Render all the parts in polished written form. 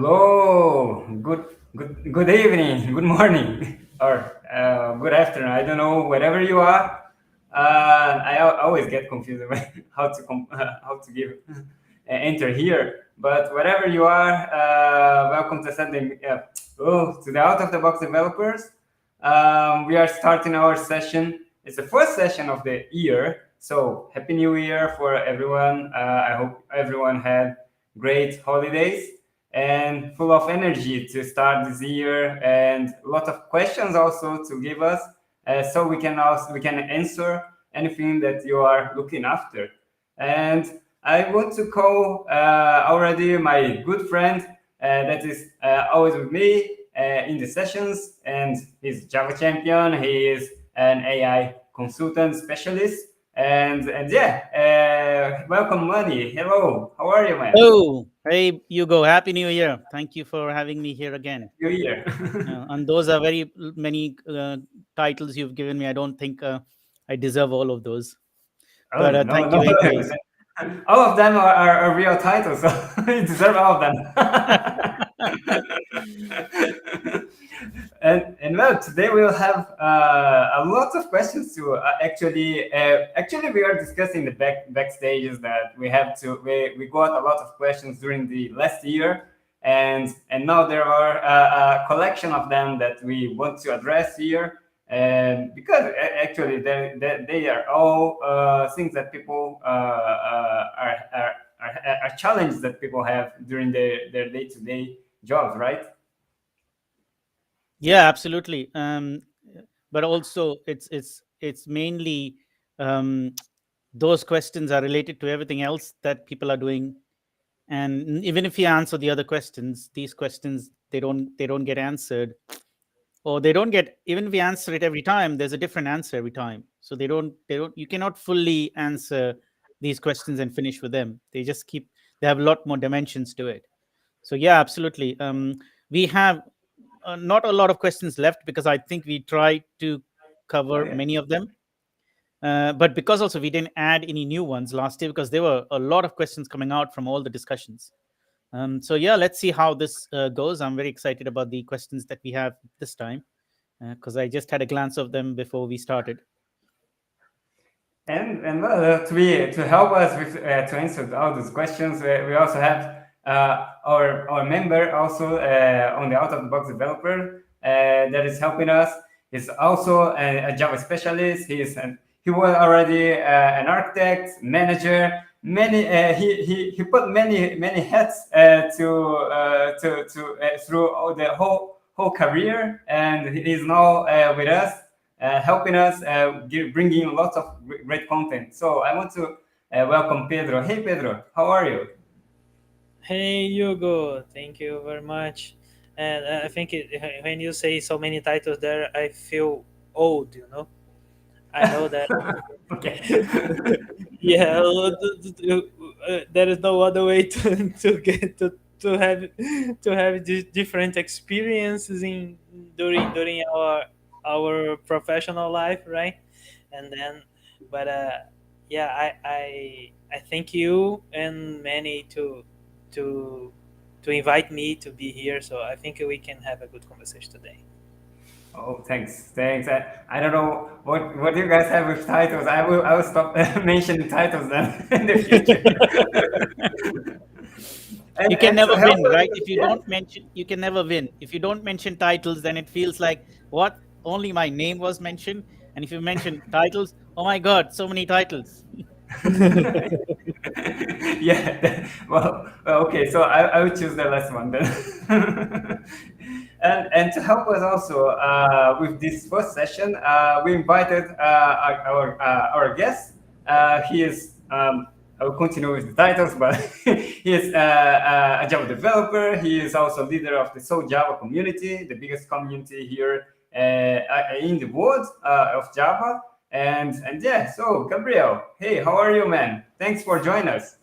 Hello, good evening, good morning, or good afternoon. I don't know wherever you are. Always get confused about how to give enter here. But wherever you are, welcome to to the Out of the Box Developers. We are starting our session. It's the first session of the year, so happy New Year for everyone. I hope everyone had great holidays and full of energy to start this year, and a lot of questions also to give us, so we can answer anything that you are looking after. And I want to call already my good friend that is always with me in the sessions, and he's Java champion. He is an AI consultant specialist, and yeah, welcome, Money. Hello, how are you, man? Oh, hey, Hugo. Happy New Year. Thank you for having me here again. New Year. And those are very many titles you've given me. I don't think I deserve all of those. Oh But no, thank no. you anyways. All of them are real titles, so you deserve all of them. And well, today we'll have a lot of questions to actually we are discussing the backstages that we got a lot of questions during the last year, and now there are a collection of them that we want to address here, and because actually they are all things that people are challenges that people have during their day-to-day jobs, right? Yeah, absolutely. But also, it's mainly um, those questions are related to everything else that people are doing. And even if you answer the other questions, these questions they don't get answered, or they don't get, even if we answer it every time, there's a different answer every time. So they don't you cannot fully answer these questions and finish with them. They have a lot more dimensions to it. So yeah, absolutely. We have not a lot of questions left, because I think we tried to Oh cover yeah. many of them. But because also we didn't add any new ones last year, because there were a lot of questions coming out from all the discussions. So yeah, let's see how this goes. I'm very excited about the questions that we have this time, because I just had a glance of them before we started. And well, to help us with to answer all those questions, we also have our member also on the out of the box developer that is helping us. He's also a Java specialist. He was already an architect, manager. He put many hats through all the whole career, and he is now with us, helping us, bringing lots of great content. So I want to welcome Pedro. Hey, Pedro, how are you? Hey Hugo, thank you very much. And I think when you say so many titles there, I feel old. I know that. Okay. Yeah, there is no other way to get to have different experiences in during our professional life, right? And then, but yeah, I thank you and Manny to to invite me to be here. So I think we can have a good conversation today. Oh, thanks. I don't know what you guys have with titles. I will stop mentioning titles then in the future. You can And to never help win, right? us, If you yeah. don't mention, you can never win. If you don't mention titles, then it feels like what? Only my name was mentioned. And if you mention titles, oh my God, so many titles. Yeah. Well, okay. So I will choose the last one then. And to help us also with this first session, we invited our guest. He is. I will continue with the titles, but he is a Java developer. He is also leader of the Soul Java community, the biggest community here in the world of Java. And yeah, so Gabriel, hey, how are you, man? Thanks for joining us.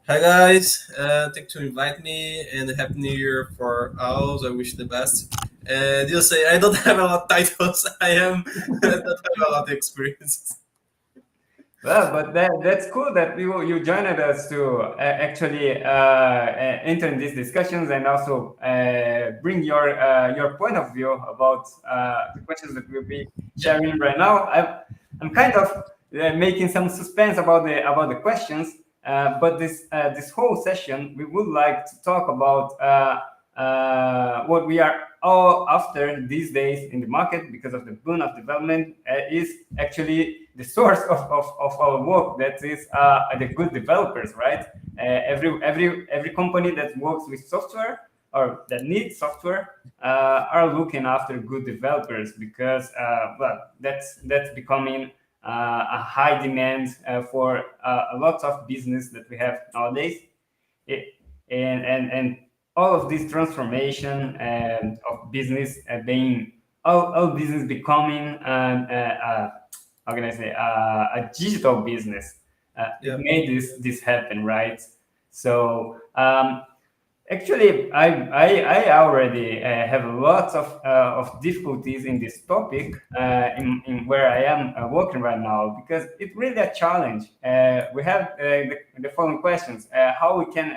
Hi guys, thanks to invite me and happy new year for all. I wish the best. And you say I don't have a lot of titles. I don't have a lot of experience. Well, but that's cool that you joined us to actually enter in these discussions and also bring your point of view about the questions that we'll be sharing right now. I'm kind of making some suspense about the questions, but this whole session we would like to talk about what we are all after these days in the market because of the boom of development is actually the source of our work. That is the good developers, right? Every company that works with software or that needs software are looking after good developers because well, that's becoming a high demand for a lot of business that we have nowadays. It, and all of this transformation of business being all business becoming how can I say a digital business. Yeah. It made this happen, right? So actually, I already have lots of difficulties in this topic in where I am working right now because it's really a challenge. We have the following questions: how we can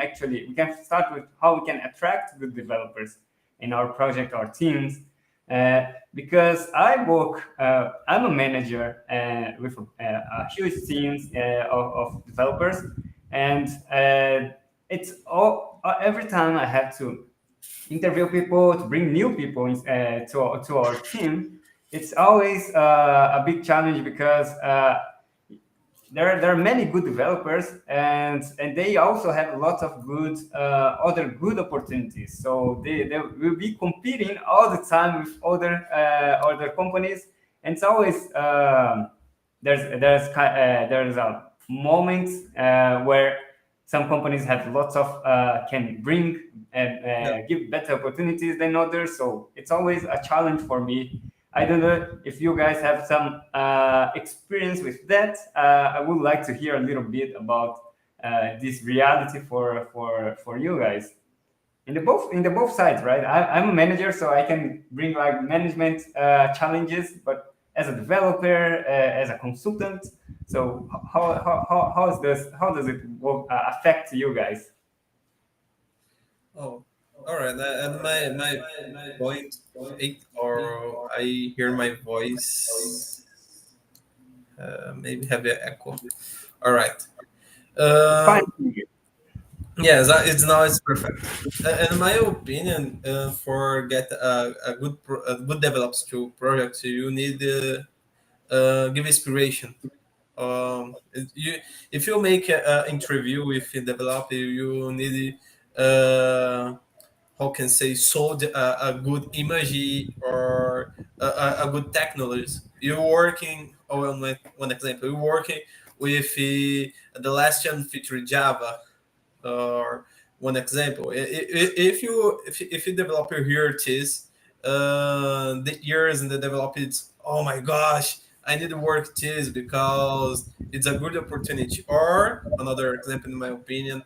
start with how we can attract good developers in our project or teams. Because I'm a manager with a huge teams of developers, and it's all every time I have to interview people to bring new people to our team. It's always a big challenge because there are many good developers and they also have lots of good other good opportunities. So they will be competing all the time with other companies, and it's always there's a moment where some companies have lots of can bring and give better opportunities than others. So it's always a challenge for me. I don't know if you guys have some experience with that. I would like to hear a little bit about this reality for you guys in the both sides, right? I'm a manager, so I can bring like management challenges, but as a developer, as a consultant. So how does it work, affect you guys? Oh, all right. And my point eight, or I hear my voice. Maybe have an echo. All right. It's fine. Yes, it's perfect. In my opinion, for get a good develops to projects, you need give inspiration. You if you make an interview with a developer, you need how can say sold a good image or a good technology. You're working, or one example, you're working with the last gen feature Java, or one example. If you developer here it is the years in the develop it's, oh my gosh, I need to work this because it's a good opportunity. Or another example, in my opinion,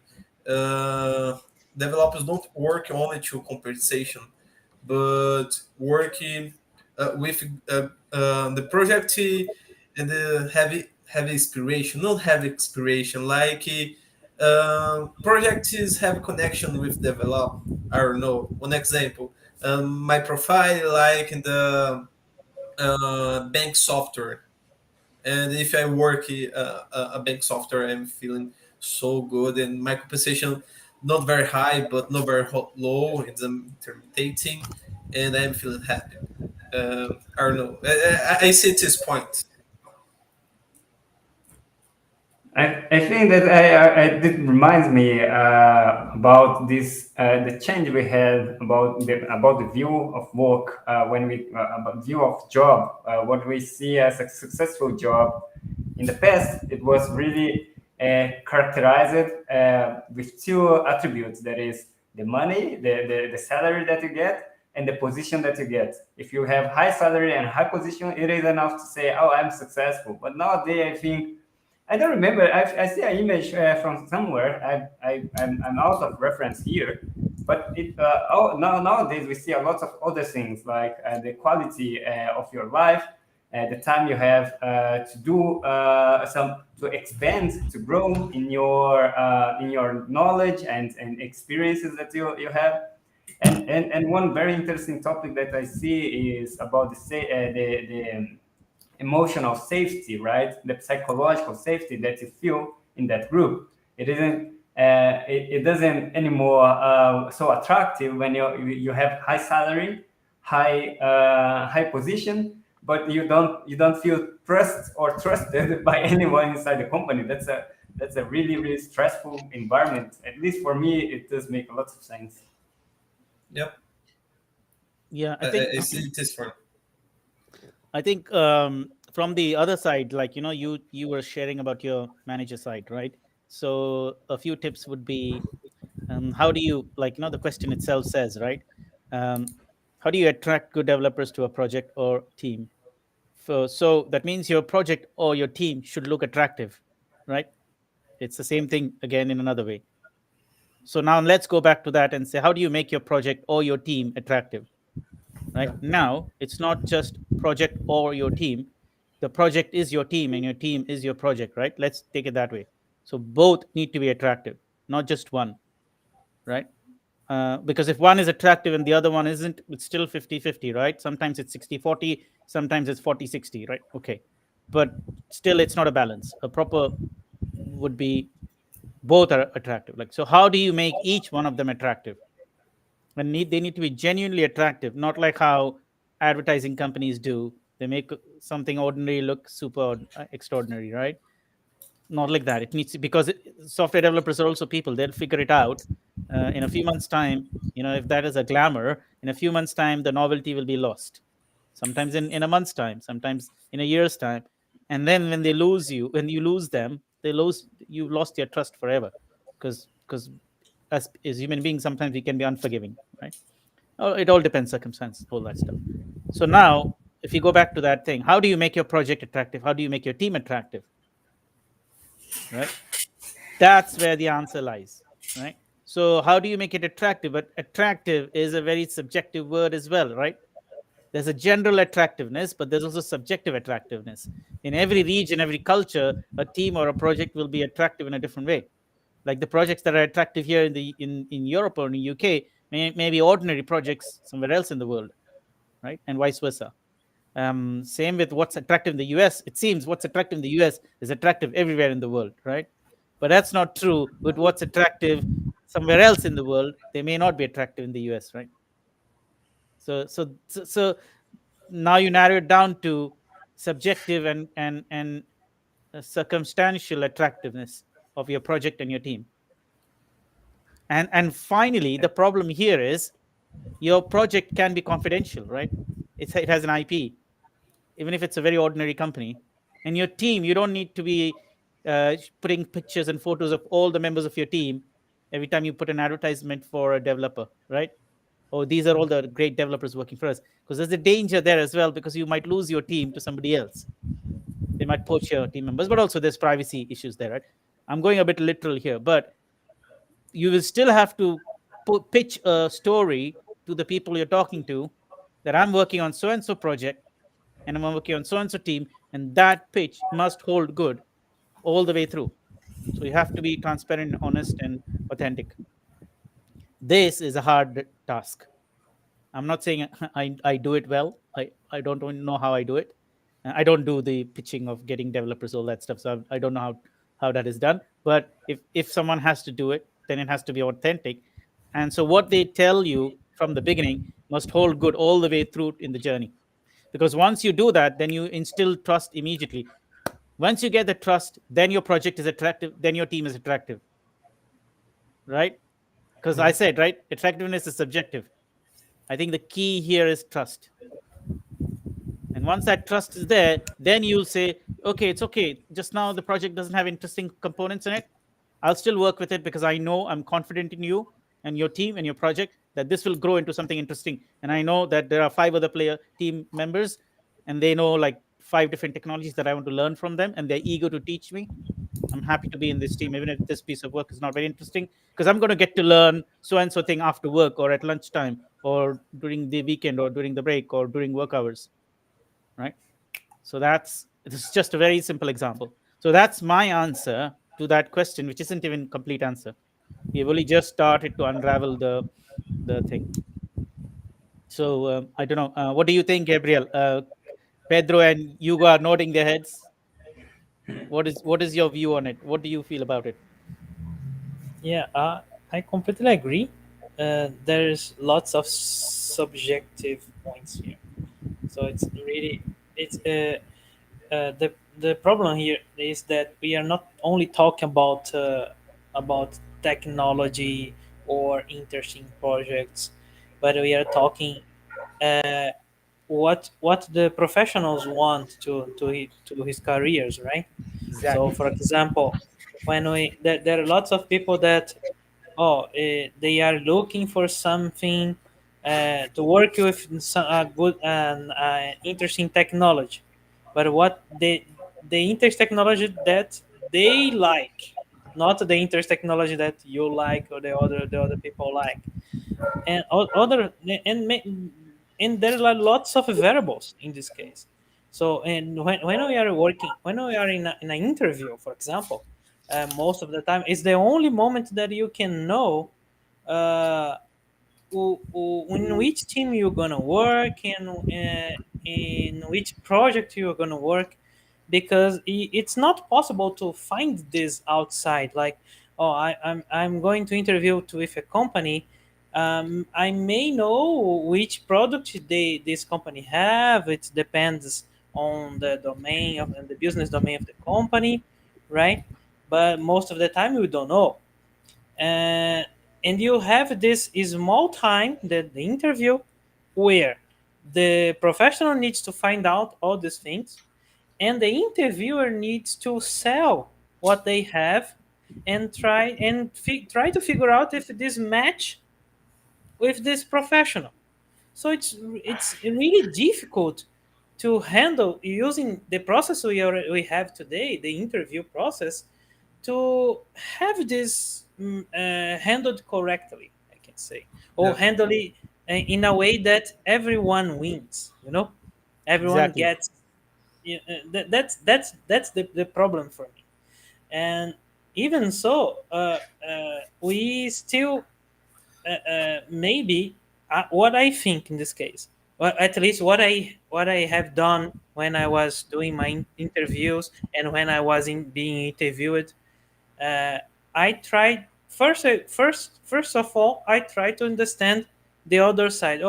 uh, developers don't work only to compensation, but working with the project and the heavy inspiration, not heavy inspiration, like projects have connection with develop. I don't know. One example, my profile like in the bank software, and if I work a bank software, I'm feeling so good, and my compensation not very high, but not very low. It's intermediating, and I'm feeling happy. I don't know. I see this point. I think that it reminds me about this the change we had about the view of work when we about view of job what we see as a successful job. In the past, it was really characterized with two attributes. That is the money, the salary that you get, and the position that you get. If you have high salary and high position, it is enough to say, "Oh, I'm successful." But nowadays, I think I don't remember. I see an image from somewhere. I'm out of reference here, but nowadays we see a lot of other things like the quality of your life, the time you have to do to expand, to grow in your knowledge and experiences that you have. And one very interesting topic that I see is about the emotional safety, right? The psychological safety that you feel in that group. It isn't. It doesn't anymore so attractive when you have high salary, high position, but you don't feel trust or trusted by anyone inside the company. That's a really stressful environment. At least for me, it does make a lot of sense. Yep. Yeah, I See this for. think from the other side, like you were sharing about your manager side, right? So a few tips would be, how do you, like the question itself says, right? Um, how do you attract good developers to a project or team? So that means your project or your team should look attractive, right? It's the same thing again in another way. So now let's go back to that and say, how do you make your project or your team attractive? Right now, it's not just project or your team. The project is your team and your team is your project, right? Let's take it that way. So both need to be attractive, not just one, right? Because if one is attractive and the other one isn't, it's still 50-50, right? Sometimes it's 60-40, sometimes it's 40-60, right? Okay. But still, it's not a balance. A proper would be both are attractive. Like, so how do you make each one of them attractive? And they need to be genuinely attractive, not like how advertising companies do. They make something ordinary look super extraordinary, right? Not like that. It needs to, because software developers are also people. They'll figure it out in a few months' time. If that is a glamour, in a few months' time, the novelty will be lost. Sometimes in a month's time, sometimes in a year's time. And then when when you lose them, you lost their trust forever. Because as human beings, sometimes we can be unforgiving, right? Oh, it all depends, circumstance, all that stuff. So now, if you go back to that thing, how do you make your project attractive? How do you make your team attractive? Right? That's where the answer lies, right? So how do you make it attractive? But attractive is a very subjective word as well, right? There's a general attractiveness, but there's also subjective attractiveness. In every region, every culture, a team or a project will be attractive in a different way. Like the projects that are attractive here in Europe or in the UK may be ordinary projects somewhere else in the world, right? And vice versa. Same with what's attractive in the US. It seems what's attractive in the US is attractive everywhere in the world, right? But that's not true with what's attractive somewhere else in the world. They may not be attractive in the US, right? So now you narrow it down to subjective and circumstantial attractiveness of your project and your team. And finally, the problem here is your project can be confidential, right? It has an IP, even if it's a very ordinary company. And your team, you don't need to be putting pictures and photos of all the members of your team every time you put an advertisement for a developer, right? Oh, these are all the great developers working for us. Because there's a danger there as well, because you might lose your team to somebody else. They might poach your team members, but also there's privacy issues there, right? I'm going a bit literal here, but you will still have to pitch a story to the people you're talking to that I'm working on so and so project and I'm working on so and so team, and that pitch must hold good all the way through. So you have to be transparent, honest, and authentic. This is a hard task. I'm not saying I do it well. I don't know how I do it. I don't do the pitching of getting developers, all that stuff. So I don't know how that is done. But if someone has to do it, then it has to be authentic. And so what they tell you from the beginning must hold good all the way through in the journey. Because once you do that, then you instill trust immediately. Once you get the trust, then your project is attractive, then your team is attractive. Right? Because I said, right, attractiveness is subjective. I think the key here is trust. And once that trust is there, then you'll say, okay, it's okay. Just now the project doesn't have interesting components in it. I'll still work with it because I know I'm confident in you and your team and your project that this will grow into something interesting. And I know that there are 5 other team members and they know like 5 different technologies that I want to learn from them and they're eager to teach me. I'm happy to be in this team, even if this piece of work is not very interesting, because I'm going to get to learn so and so thing after work or at lunchtime or during the weekend or during the break or during work hours. Right? So this is just a very simple example. So that's my answer to that question, which isn't even complete answer. We've only just started to unravel the thing. So I don't know. What do you think, Gabriel? Pedro and Hugo are nodding their heads. What is your view on it? What do you feel about it? Yeah, I completely agree. There's lots of subjective points here, so it's the problem here is that we are not only talking about technology or interesting projects, but we are talking uh, what the professionals want to his careers, right? So, Exactly. for example, when there are lots of people that they are looking for something to work with some good and interesting technology, but what the interest technology that they like, not the interest technology that you like or the other people like, and other and there are lots of variables in this case. So, and when we are working, when we are in an interview, for example, most of the time it's the only moment that you can know uh, in which team you're gonna work and in which project you're gonna work, because it's not possible to find this outside. Like, oh, I'm going to interview with a company. I may know which product this company have. It depends on the domain of the business domain of the company, right? But most of the time we don't know. uh, and you have this small time, the interview, where the professional needs to find out all these things, and the interviewer needs to sell what they have and try to figure out if this match with this professional. So it's really difficult to handle using the process we have today, the interview process, to have this handled correctly, I can say, or Yeah. handle it in a way that everyone wins. Everyone Exactly. gets. That's the problem for me. And even so, we still maybe what I think in this case, well, at least what I have done when I was doing my interviews and when I was being interviewed, uh, I tried first of all I try to understand the other side.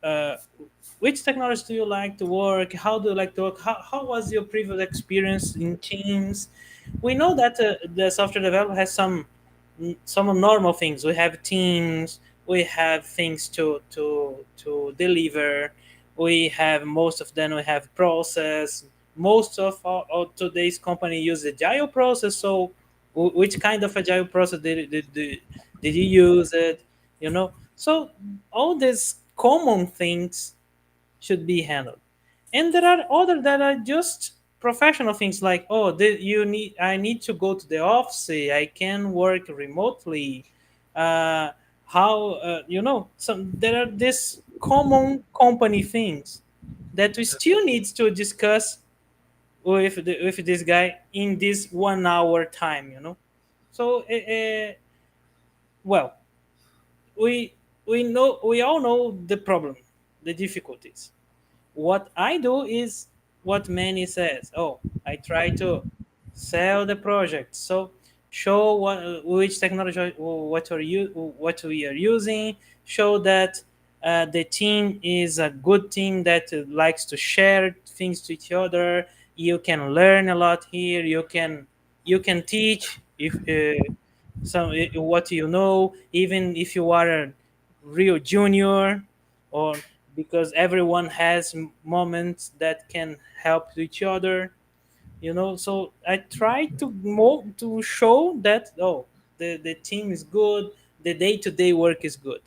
Uh, which technology do you like to work? How do you like to work? How was your previous experience in teams? We know that the software developer has some normal things. We have teams. We have things to deliver. We have most of them. We have process. Most of today's company use agile process. So, which kind of agile process did you use it? So all these common things should be handled, and there are other that are just professional things like, oh, I need to go to the office, I can work remotely. How some there are these common company things that we still need to discuss with this guy in this 1 hour time. So well, we all know the problem, the difficulties. What I do is what Manny says. Oh, I try to sell the project. So show which technology what we are using. Show that the team is a good team that likes to share things to each other. You can learn a lot here. You can teach if what you know, even if you are a real junior, or because everyone has moments that can help each other. So I try to show that, oh, the team is good, the day-to-day work is good,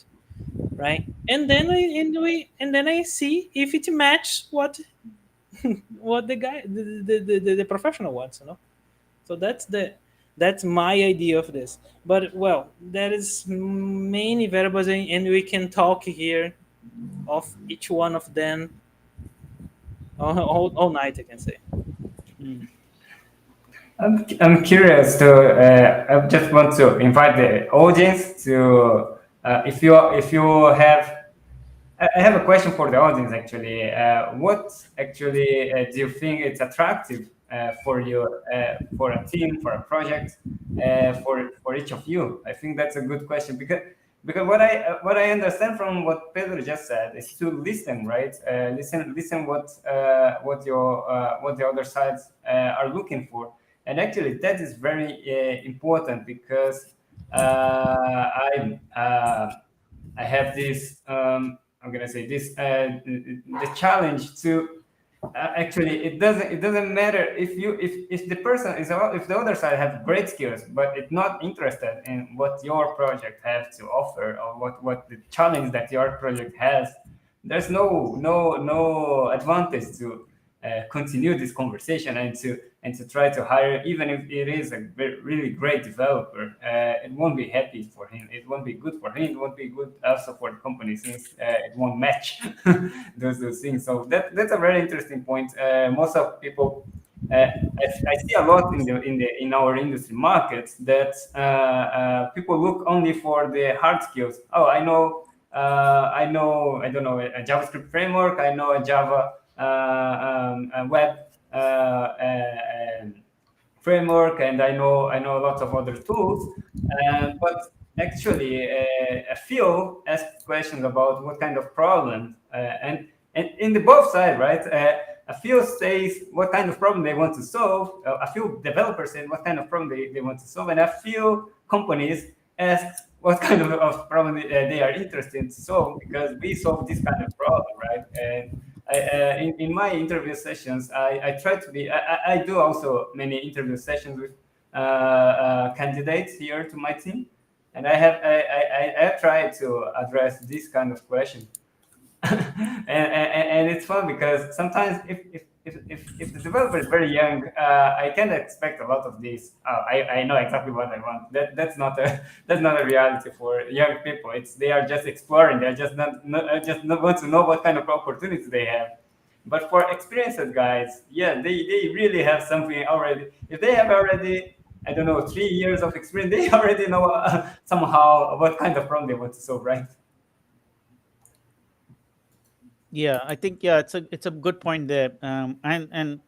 right? And then I see if it matches what the guy the professional wants. So that's my idea of this. But well, there is many variables, and we can talk here of each one of them all night, I can say. I'm curious to. I just want to invite the audience to. If you have, I have a question for the audience actually. What actually do you think it's attractive for you, for a team, for a project, for each of you? I think that's a good question because what I understand from what Pedro just said is to listen, right? Listen what the other sides are looking for, and actually that is very important because I have this I'm gonna say this the challenge to actually it doesn't matter if the person is if the other side have great skills but it's not interested in what your project has to offer or what the challenge that your project has. There's no advantage to continue this conversation and to try to hire, even if it is a really great developer. It won't be happy for him. It won't be good for him. It won't be good also for the company since it won't match those things. So that's a very interesting point. Most of people. I see a lot in our industry markets that people look only for the hard skills. Oh, I don't know a JavaScript framework. I know a Java a web framework, and I know lots of other tools. But actually, a few ask questions about what kind of problem, and in the both side, right? A few says what kind of problem they want to solve. A few developers say what kind of problem they want to solve, and a few companies ask what kind of problem they are interested to solve because we solve this kind of problem, right? And in my interview sessions, I try to be. I do also many interview sessions with candidates here to my team, and I have tried to address this kind of question. And it's fun because sometimes if the developer is very young, I can't expect a lot of this. I know exactly what I want. That's not a that's not a reality for young people. It's they are just exploring. They're just not want to know what kind of opportunities they have. But for experienced guys, yeah, they really have something already. If they have already, I don't know, 3 years of experience, they already know somehow what kind of problem they want to solve, right? Yeah, I think it's a good point there, and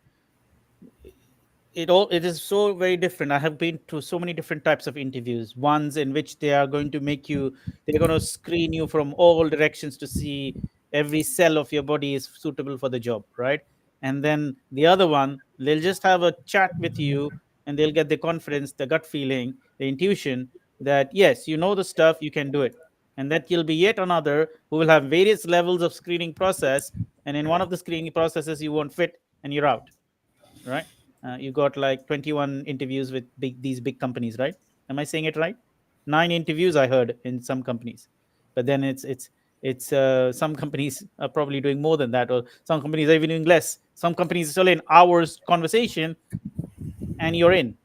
it is so very different. I have been to so many different types of interviews. Ones in which they are going to they're going to screen you from all directions to see every cell of your body is suitable for the job, right? And then the other one, they'll just have a chat with you, and they'll get the confidence, the gut feeling, the intuition that yes, you know the stuff, you can do it. And that you'll be yet another who will have various levels of screening process, and in one of the screening processes you won't fit, and you're out, right? You got like 21 interviews with these big companies, right? Am I saying it right? 9 interviews I heard in some companies, but then it's some companies are probably doing more than that, or some companies are even doing less. Some companies are still in hours conversation, and you're in,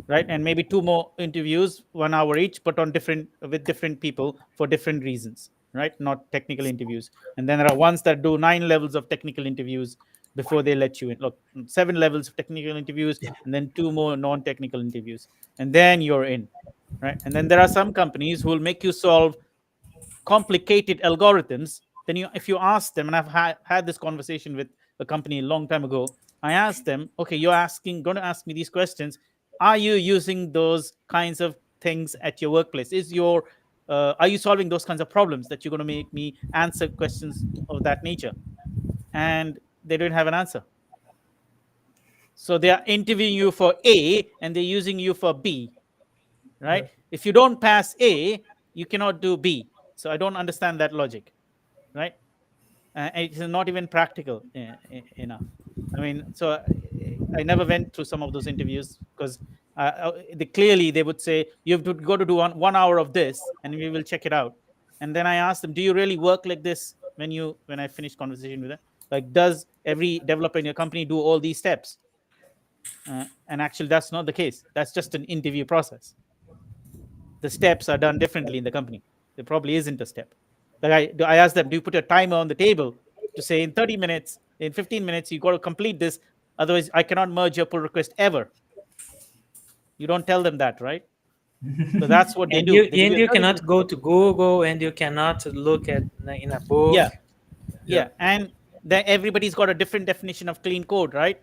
right? And maybe 2 more interviews, 1 hour each, but on different with different people for different reasons, right? Not technical interviews. And then there are ones that do 9 levels of technical interviews before they let you in. Look, 7 levels of technical interviews, and then 2 more non-technical interviews, and then you're in, right? And then there are some companies who will make you solve complicated algorithms. Then if you ask them, and I've had this conversation with a company a long time ago, I asked them, okay, you're going to ask me these questions. Are you using those kinds of things at your workplace? Are you solving those kinds of problems that you're going to make me answer questions of that nature? And they don't have an answer. So they are interviewing you for A, and they're using you for B, right? If you don't pass A, you cannot do B. So I don't understand that logic, right? It's not even practical enough. I mean, so I never went through some of those interviews because clearly they would say you have to go to do 1 hour of this, and we will check it out. And then I asked them, do you really work like this? When I finished conversation with them, like, does every developer in your company do all these steps? And actually, that's not the case. That's just an interview process. The steps are done differently in the company. There probably isn't a step. Like I asked them, do you put a timer on the table to say in 30 minutes, in 15 minutes, you got to complete this. Otherwise, I cannot merge your pull request ever. You don't tell them that, right? So that's what they And do. you They give and you a you 30 cannot minutes. go to Google, and you cannot look at in a book. Yeah. Yeah. And then everybody's got a different definition of clean code, right?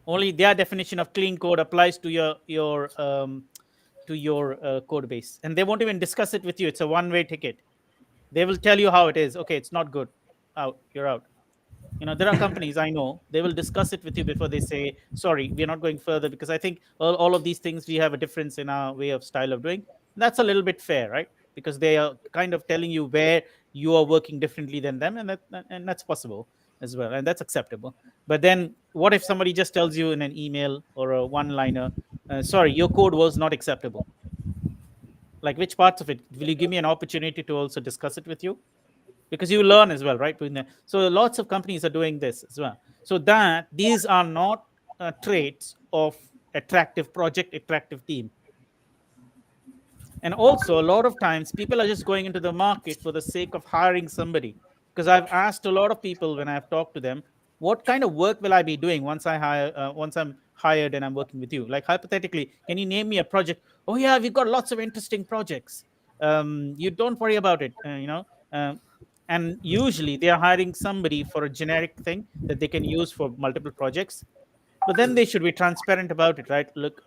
Only their definition of clean code applies to your code base, and they won't even discuss it with you. It's a one-way ticket. They will tell you how it is. Okay, it's not good. Out. You're out. There are companies I know, they will discuss it with you before they say, sorry, we're not going further because I think all of these things, we have a difference in our way of style of doing. That's a little bit fair, right? Because they are kind of telling you where you are working differently than them, and that's possible as well, and that's acceptable. But then what if somebody just tells you in an email or a one liner, sorry, your code was not acceptable? Like, which parts of it will you give me an opportunity to also discuss it with you? Because you learn as well, right? So lots of companies are doing this as well. So that these are not traits of attractive project, attractive team. And also, a lot of times people are just going into the market for the sake of hiring somebody. Because I've asked a lot of people when I've talked to them, what kind of work will I be doing once I'm hired and I'm working with you? Like, hypothetically, can you name me a project? Oh yeah, we've got lots of interesting projects. You don't worry about it. And usually they are hiring somebody for a generic thing that they can use for multiple projects. But then they should be transparent about it, right? Look,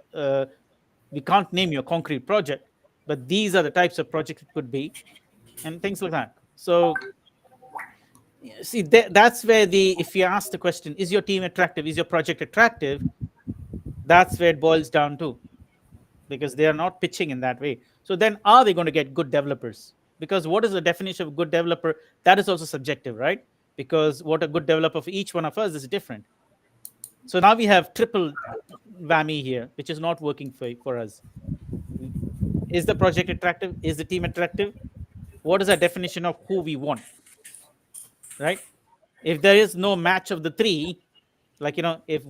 we can't name your concrete project, but these are the types of projects it could be, and things like that. So see, that's where if you ask the question, is your team attractive, is your project attractive, that's where it boils down to, because they are not pitching in that way. So then, are they going to get good developers? Because what is the definition of good developer? That is also subjective, right? Because what a good developer for each one of us is different. So now we have triple whammy here, which is not working for us. Is the project attractive? Is the team attractive? What is our definition of who we want? Right? If there is no match of the three, like, if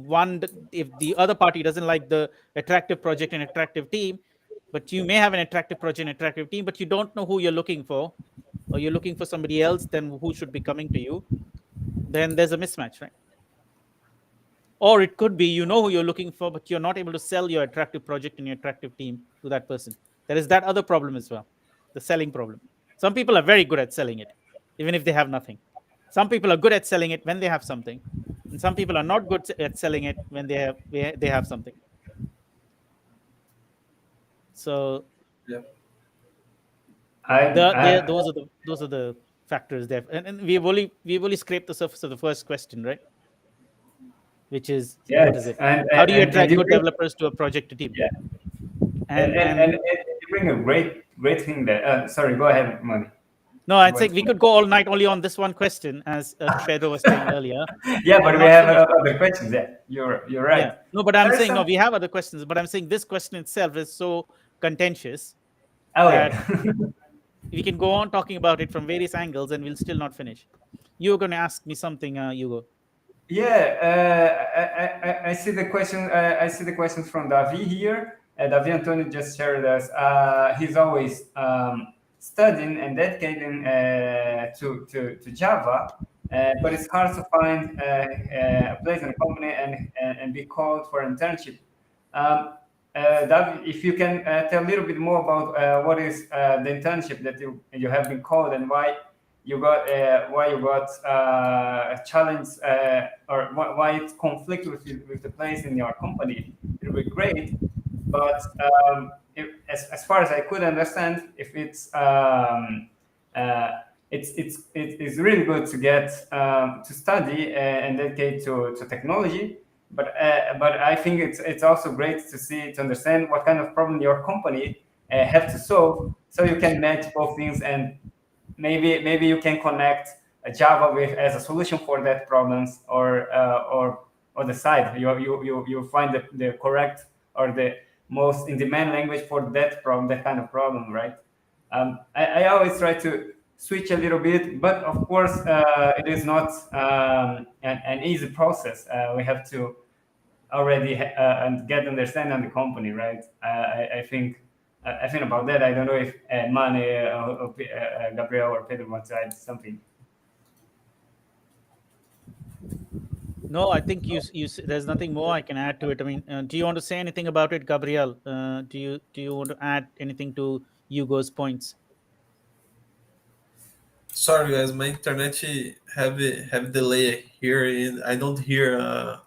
the other party doesn't like the attractive project and attractive team, but you may have an attractive project and attractive team, but you don't know who you're looking for, or you're looking for somebody else, then who should be coming to you, then there's a mismatch, right? Or it could be you know who you're looking for, but you're not able to sell your attractive project and your attractive team to that person. There is that other problem as well, the selling problem. Some people are very good at selling it, even if they have nothing. Some people are good at selling it when they have something, and some people are not good at selling it when they have something. So Yeah. those are the factors there, and we've only scraped the surface of the first question, right? Which is, Yes, what is it? and How do you and attract you good bring, developers to a project to team? yeah, And and you bring a great thing there. Sorry, go ahead, Moni. no, I'd say we could go all night only on this one question, as Pedro was saying earlier. Yeah, We're but we not have finished. other questions. Yeah, you're right. Yeah, no, but I'm There is saying no. some. We have other questions, but I'm saying this question itself is so contentious Oh that yeah. we can go on talking about it from various angles, and we'll still not finish. You're going to ask me something, Hugo. Yeah, I see the question. I see the questions from Davi here. Davi Antonio just shared us. He's always studying and dedicating to Java, but it's hard to find a place in a company and be called for internship. Davi, if you can tell a little bit more about what is the internship that you have been called and why you got a challenge or why it conflict with the place in your company, it would be great. But as far as I could understand, if it's really good to get to study and dedicate to technology, but I think it's also great to understand what kind of problem your company have to solve, so you can match both things, and maybe you can connect Java with as a solution for that problems, or the side you find the correct or the most in demand language for that problem, that kind of problem, right? I always try to switch a little bit, but of course it is not an easy process. We have to already and get understanding on the company, right? I think I think about that. I don't know if Mane or Gabriel or Pedro want to add something. No, I think there's nothing more I can add to it. I mean, do you want to say anything about it, Gabriel? Do you want to add anything to Hugo's points? Sorry, guys, my internet have delay here, and I don't hear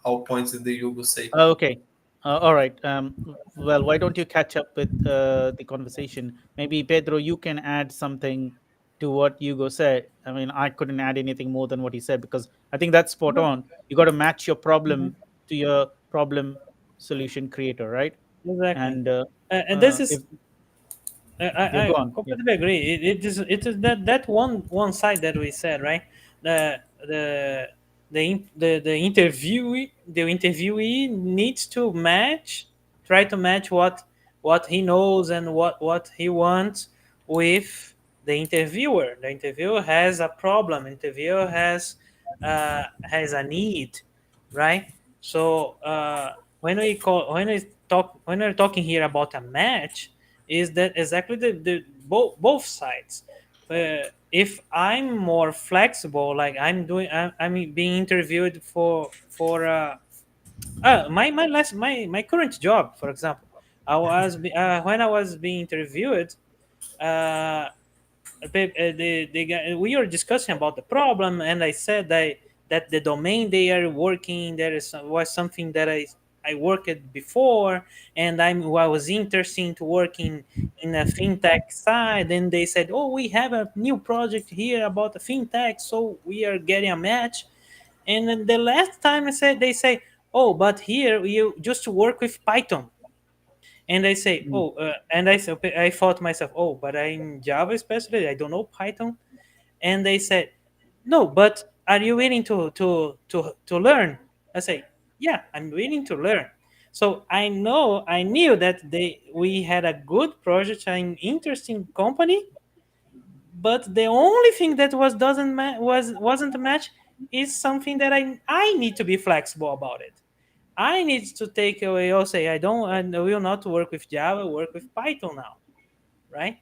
all points that the Hugo say. Oh, okay. All right. Well, why don't you catch up with the conversation? Maybe Pedro, you can add something to what Hugo said. I mean, I couldn't add anything more than what he said because I think that's spot on. You got to match your problem to your problem solution creator, right? Exactly. And And this if is yeah, I go on. Yeah. completely agree. It is that one side that we said, right? The the the interviewee needs to try to match what he knows and what he wants with the interviewer. The interviewer has a problem. Interviewer has a need, right? So when we're talking here about a match, is that exactly the both sides. If I'm more flexible, like I'm being interviewed for my current job, for example. When I was being interviewed, uh, the guy, we were discussing about the problem, and I said that the domain they are working was something that I worked before, and I was interested to working in a fintech side. And they said, "Oh, we have a new project here about the fintech, so we are getting a match." And then the last time they say, "Oh, but here you just work with Python." And I say, Mm. "Oh," and I thought to myself, "Oh, but I'm Java specialist. I don't know Python." And they said, "No, but are you willing to learn?" I say, "Yeah, I'm willing to learn." So I knew that we had a good project, an interesting company, but the only thing that wasn't a match is something that I need to be flexible about it. I need to take away or say I will not work with Java, work with Python now, right?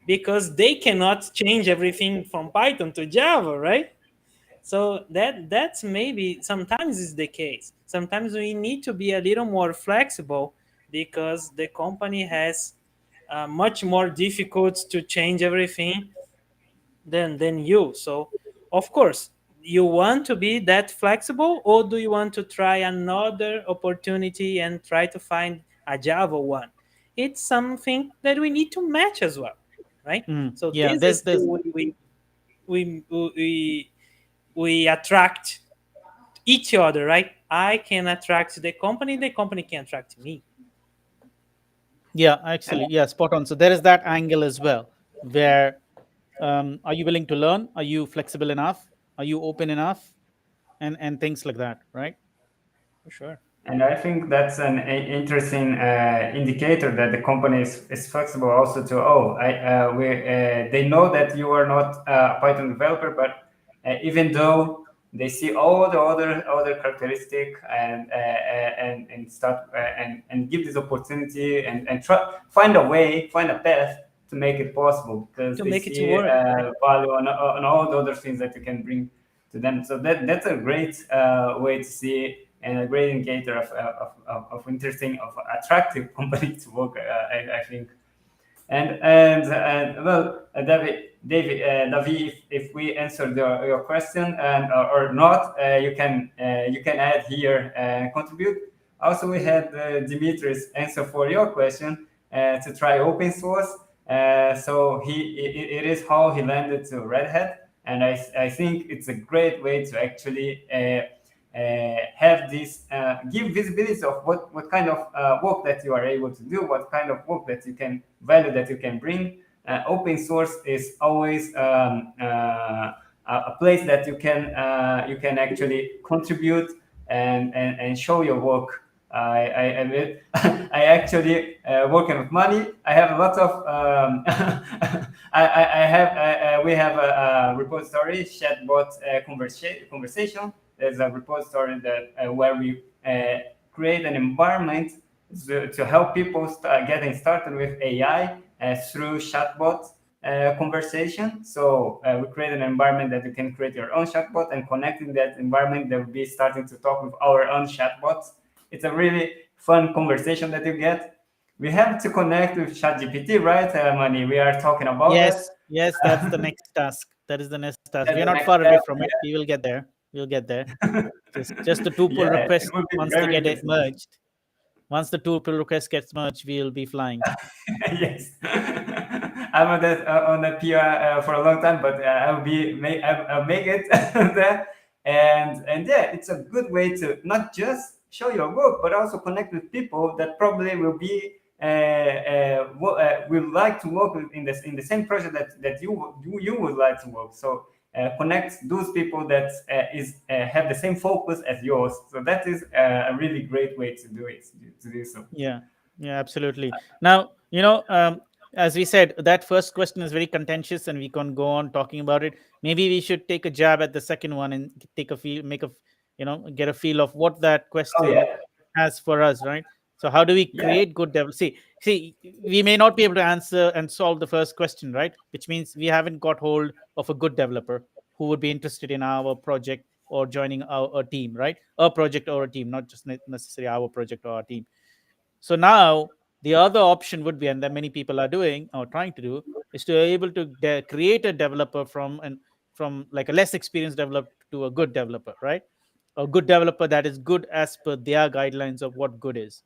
Because they cannot change everything from Python to Java, right? So that's maybe sometimes is the case. Sometimes we need to be a little more flexible because the company has much more difficult to change everything than you. So of course you want to be that flexible, or do you want to try another opportunity and try to find a Java one? It's something that we need to match as well, right? So Yeah, this is the way we attract each other, right? I can attract the company can attract me. yeah, actually, yeah, spot on. So there is that angle as well, where are you willing to learn? Are you flexible enough? Are you open enough? And things like that, right? For sure. And I think that's an interesting indicator that the company is flexible also to, they know that you are not a Python developer, but even though they see all the other characteristic and start and give this opportunity and try find a path to make it possible, because To they make it see work, right? value on all the other things that you can bring to them. So that's a great way to see and a great indicator of interesting, of attractive company to work. I think. And well, David, if we answered your question and or not, you can add here and contribute. Also, we had Dimitri's answer for your question to try open source. So it is how he landed to Red Hat, and I think it's a great way to actually have this give visibility of what kind of work that you are able to do, what kind of work that you can value that you can bring. Open source is always a place that you can actually contribute and show your work. I actually working with money. I have a lot of I have we have a repository chatbot conversation. There's a repository that where we create an environment to help people getting started with AI through chatbot conversation. So we create an environment that you can create your own chatbot, and connecting that environment, they will be starting to talk with our own chatbots. It's a really fun conversation that you get. We have to connect with ChatGPT, right, Mani? We are talking about Yes, that. yes, that's the next task. That is the next task. That's We're the not next far away step. from it. We will get there. We'll get there. Just the two pull Yeah, it requests, will be once they very get it interesting. merged. Once the two pull requests gets merged, we'll be flying. Yes, I'm on that PR for a long time, but I'll make it there. And yeah, it's a good way to not just show your work, but also connect with people that probably will be will like to work in the same project that you would like to work. So connect those people that have the same focus as yours. So that is a really great way to do it, to do so. Yeah, yeah, absolutely. Now, as we said, that first question is very contentious, and we can go on talking about it. Maybe we should take a jab at the second one and take a feel, get a feel of what that Oh question yeah. has for us, right? So, how do we Yeah. create good develop? See, we may not be able to answer and solve the first question, right? Which means we haven't got hold of a good developer who would be interested in our project or joining our team, right? A project or a team, not just necessarily our project or our team. So now the other option would be, and that many people are doing or trying to do, is to be able to create a developer from like a less experienced developer to a good developer, right? A good developer that is good as per their guidelines of what good is,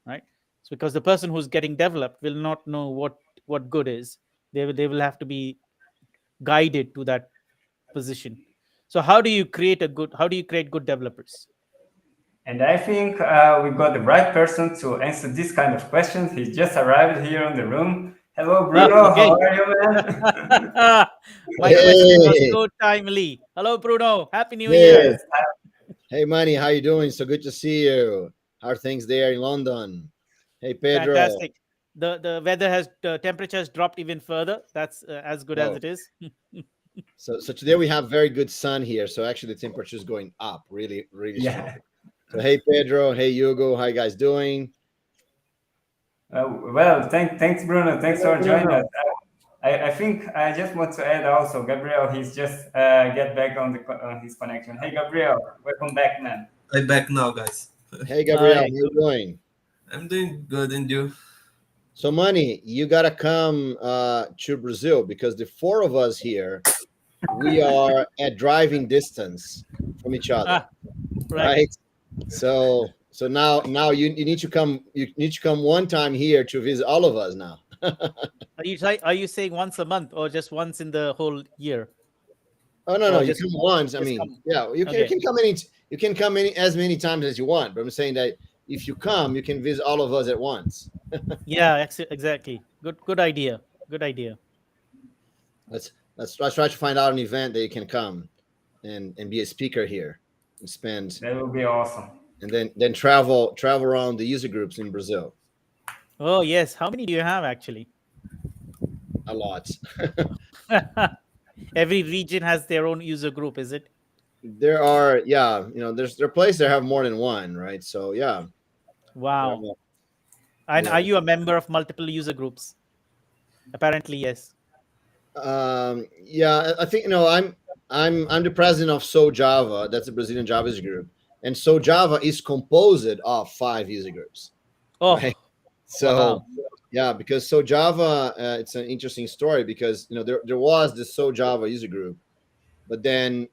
right? So because the person who's getting developed will not know what good is, they will have to be guided to that position. So how do you create good developers? And I think we got the right person to answer this kind of questions. He just arrived here in the room. Hello, Bruno. Okay. How are you, man? My question was Hey, so timely. Hello, Bruno. Happy New yes. Year. Hey, Manny, how you doing? So good to see you. How are things there in London? Hey, Pedro. Fantastic. The temperature has dropped even further. That's as good as Oh, it is. so today we have very good sun here. So actually, the temperature is going up, really, really strong. Yeah. So hey, Pedro. Hey, Hugo. How you guys doing? Well, thanks, Bruno. Thanks for joining Bruno. us. I think I just want to add also, Gabriel. He's just get back on on his connection. Hey, Gabriel, welcome back, man. I'm back now, guys. Hey, Gabriel. How Hi. you doing? I'm doing good, and you? So, Manny, you gotta come to Brazil because the four of us here, we are at driving distance from each other, Ah, right. right? So now you need to come. You need to come one time here to visit all of us now. Are you saying once a month or just once in the whole year? Oh no, Or you just come once. I just mean, come? yeah, you Okay. can come any. You can come as many times as you want. But I'm saying that if you come, you can visit all of us at once. Yeah, exactly. Good idea. Good idea. Let's try to find out an event that you can come and be a speaker here and spend That will be awesome. and then travel around the user groups in Brazil Oh yes. How many do you have actually? a lot. Every region has their own user group, is it? There are there are places that have more than one, right? So yeah, there Wow. are- And yeah. are you a member of multiple user groups? Apparently, yes. Yeah, I think I'm the president of So Java. That's a Brazilian Java user group, and So Java is composed of 5 user groups, Oh, right? So wow. yeah, because So Java, it's an interesting story because there was the So Java user group, but then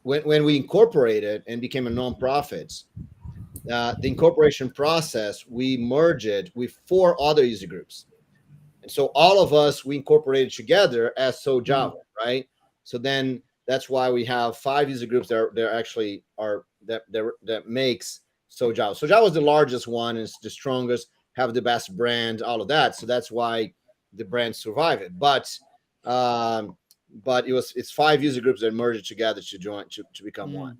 when we incorporated and became a nonprofit, the incorporation process we merged it with 4 other user groups. And so all of us we incorporated together as So Java, right? So then that's why we have 5 user groups that actually are that makes So Java. So Java is the largest one, it's the strongest, have the best brand, all of that. So that's why the brand survived it. But it's 5 user groups that merged together to become one.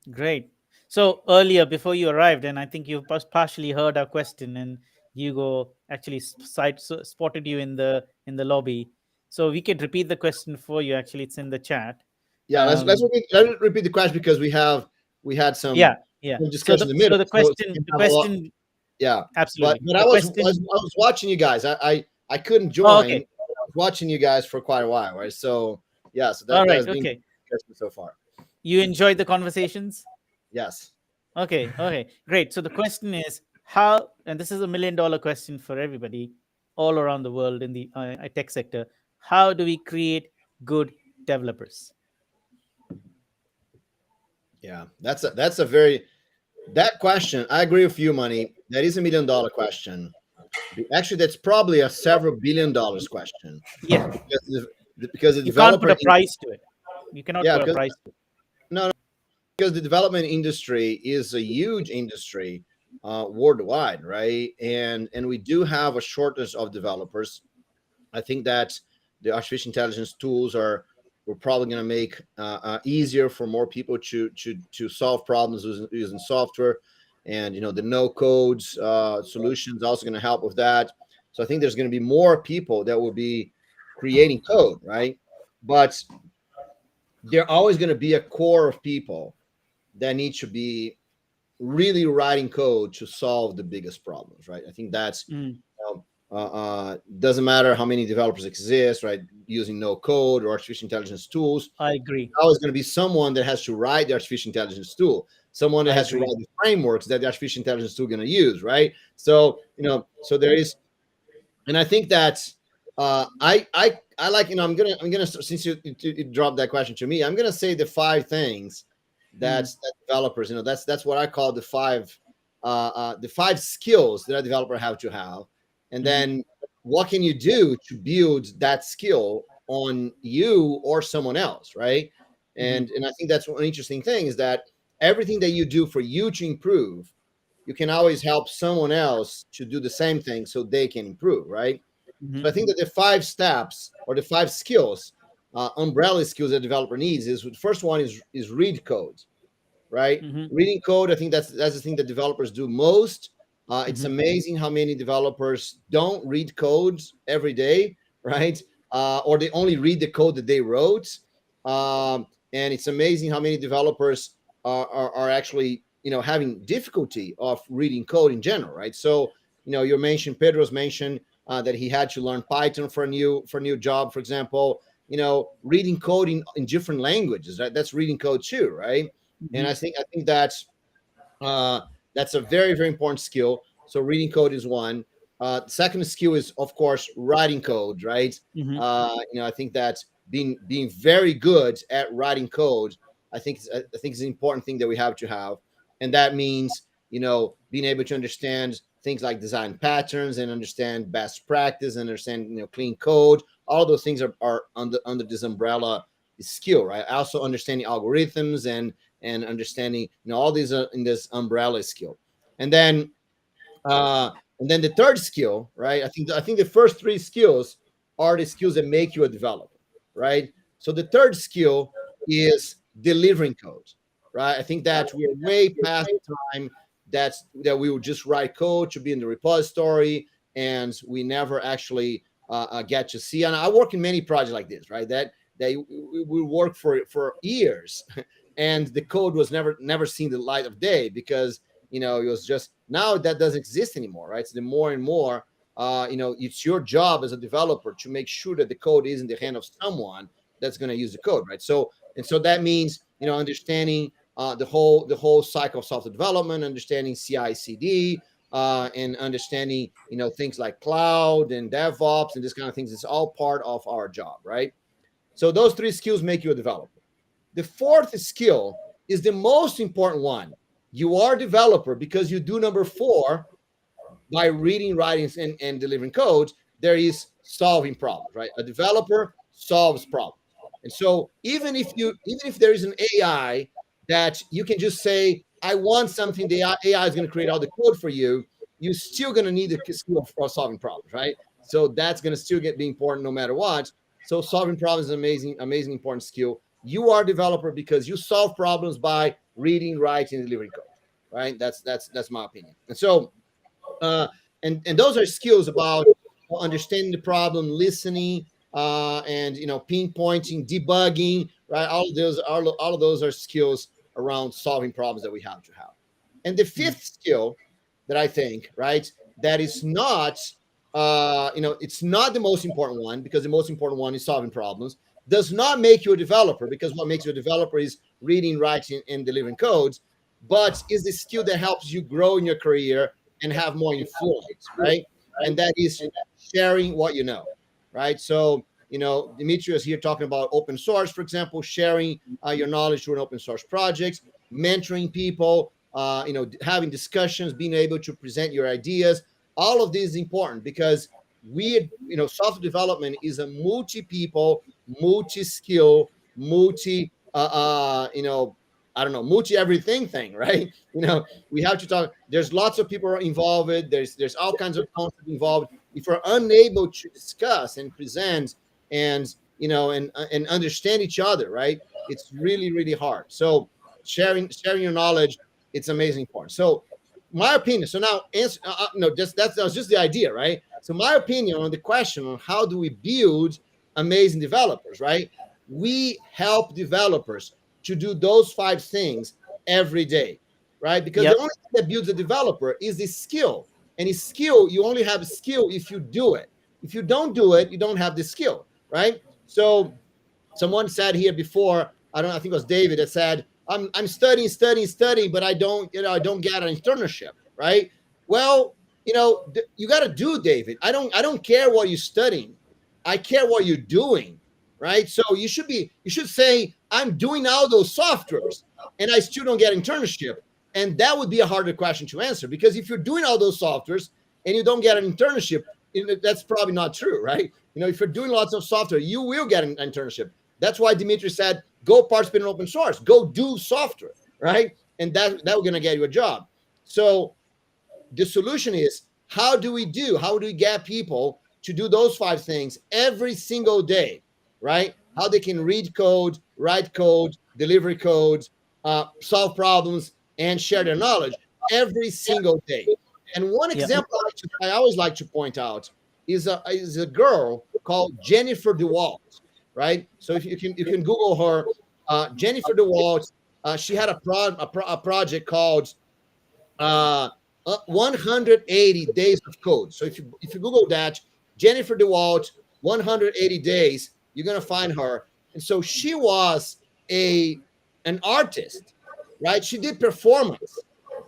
Great. So earlier, before you arrived, and I think you partially heard our question, and Hugo actually spotted you in the lobby. So we could repeat the question for you. Actually, it's in the chat. Yeah, let's repeat the question because we had some Yeah. Yeah. some discussion in the middle. So the So question, you the can have a lot- question, yeah. absolutely. But The I was question- watching you guys. I couldn't join. Oh, okay. I was watching you guys for quite a while, right? So yeah, so All that right. has been Okay. discussion so far. You enjoyed the conversations? Yes. Okay. Okay. Great. So the question is how, and this is $1 million question for everybody all around the world in the tech sector. How do we create good developers? Yeah, that's a very that question. I agree with you, Money. That is $1 million question. Actually, that's probably a several $billion question. Yeah. Because the You can't developer put a price to it. You cannot Yeah, put a price to it. because the development industry is a huge industry worldwide, right? And we do have a shortage of developers. I think that the artificial intelligence tools we're probably going to make easier for more people to solve problems using software, and the no codes solutions also going to help with that. So I think there's going to be more people that will be creating code, right? But there always going to be a core of people that need to be really writing code to solve the biggest problems, right? I think that's doesn't matter how many developers exist, right? Using no code or artificial intelligence tools, I agree. always going to be someone that has to write the artificial intelligence tool, someone that has to write the frameworks that the artificial intelligence tool going to use, right? So so there is, and I think that I like I'm gonna since you dropped that question to me, I'm gonna say the 5 things that developers, that's what I call the 5 skills that a developer have to have, and then what can you do to build that skill on you or someone else, right? And I think that's one interesting thing is that everything that you do for you to improve, you can always help someone else to do the same thing so they can improve, right? So I think that the 5 steps or the 5 skills, umbrella skills that a developer needs is the first one is read code, right? Reading code, I think that's the thing that developers do most. It's amazing how many developers don't read codes every day, right? Or they only read the code that they wrote. And it's amazing how many developers are actually having difficulty of reading code in general, right? So Pedro's mentioned that he had to learn Python for a new job, for example. Reading code in different languages, right? That's reading code too, right? And I think that's a very, very important skill. So reading code is one. Second skill is, of course, writing code, right? I think that being very good at writing code, I think is an important thing that we have to have, and that means being able to understand things like design patterns and understand best practice and understand clean code. All those things are under this umbrella skill, right? Also understanding algorithms and understanding all these are in this umbrella skill. And then the third skill, right? I think the first 3 skills are the skills that make you a developer, right? So the third skill is delivering code, right? I think that we are way past the time that we would just write code to be in the repository, and we never actually get to see. And I work in many projects like this, right? That we work for years, and the code was never seen the light of day because it was just, now that doesn't exist anymore, right? So the more and more it's your job as a developer to make sure that the code is in the hand of someone that's going to use the code, right? So that means understanding the whole cycle of software development, understanding CI/CD, and understanding things like cloud and DevOps and this kind of things. It's all part of our job, right? So those 3 skills make you a developer. The fourth skill is the most important one. You are a developer because you do number 4 by reading, writing, and delivering code. There is solving problems, right? A developer solves problems. And so even if there is an AI that you can just say, I want something, the AI is going to create all the code for you, you're still going to need the skill of solving problems, right? So that's going to still be important no matter what. So solving problems is an amazing, important skill. You are a developer because you solve problems by reading, writing, and delivering code, right? That's my opinion. And so, and those are skills about understanding the problem, listening, and pinpointing, debugging, right? All of those are skills around solving problems that we have to have. And the fifth skill that I think, right, that is not, it's not the most important one, because the most important one is solving problems. Does not make you a developer, because what makes you a developer is reading, writing, and delivering codes, but is the skill that helps you grow in your career and have more influence, right? And that is sharing what you know, right? So, Demetrius here talking about open source, for example, sharing your knowledge through an open source project, mentoring people, having discussions, being able to present your ideas. All of this is important, because software development is a multi-people, multi-skill, multi-everything thing, right? We have to talk. There's lots of people involved. There's all kinds of concepts involved. If we're unable to discuss and present and and understand each other, right, it's really, really hard. So sharing your knowledge, it's amazing important. So my opinion. So now, answer. That was just the idea, right? So my opinion on the question on how do we build amazing developers, right? We help developers to do those 5 things every day, right? Because Yep. the only thing that builds a developer is the skill. And his skill, you only have a skill if you do it. If you don't do it, you don't have the skill, right? So someone said here before, I think it was David, that said, I'm studying, but I don't get an internship, right? Well, you got to do, David. I don't care what you're studying. I care what you're doing, right? So you should say, I'm doing all those softwares and I still don't get internship. And that would be a harder question to answer, because if you're doing all those softwares and you don't get an internship, that's probably not true, right? If you're doing lots of software, you will get an internship. That's why Dimitri said, go participate in open source, go do software, right? And that we're going to get you a job. So the solution is, how do we get people to do those 5 things every single day, right? How they can read code, write code, deliver code, solve problems, and share their knowledge every single day. And one example I always like to point out is a girl called Jennifer DeWalt, right? So if you can Google her, Jennifer DeWalt. She had a project called 180 days of code. So if you Google that, Jennifer DeWalt, 180 days, you're gonna find her. And so she was an artist, right? She did performance,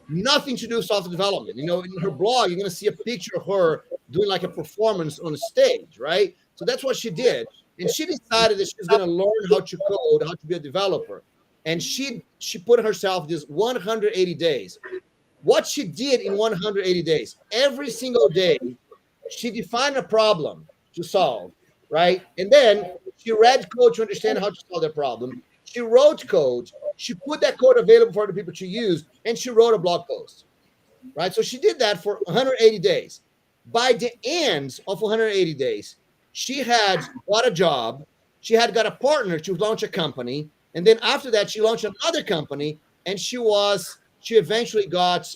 nothing to do with software development. In her blog, you're gonna see a picture of her doing like a performance on a stage, right? So that's what she did. And she decided that she was gonna learn how to code, how to be a developer. And she put herself this 180 days. What she did in 180 days, every single day, she defined a problem to solve, right? And then she read code to understand how to solve that problem. She wrote code. She put that code available for other people to use, and she wrote a blog post, right? So she did that for 180 days. By the end of 180 days, she had got a job. She had got a partner to launch a company. And then after that, she launched another company, and she eventually got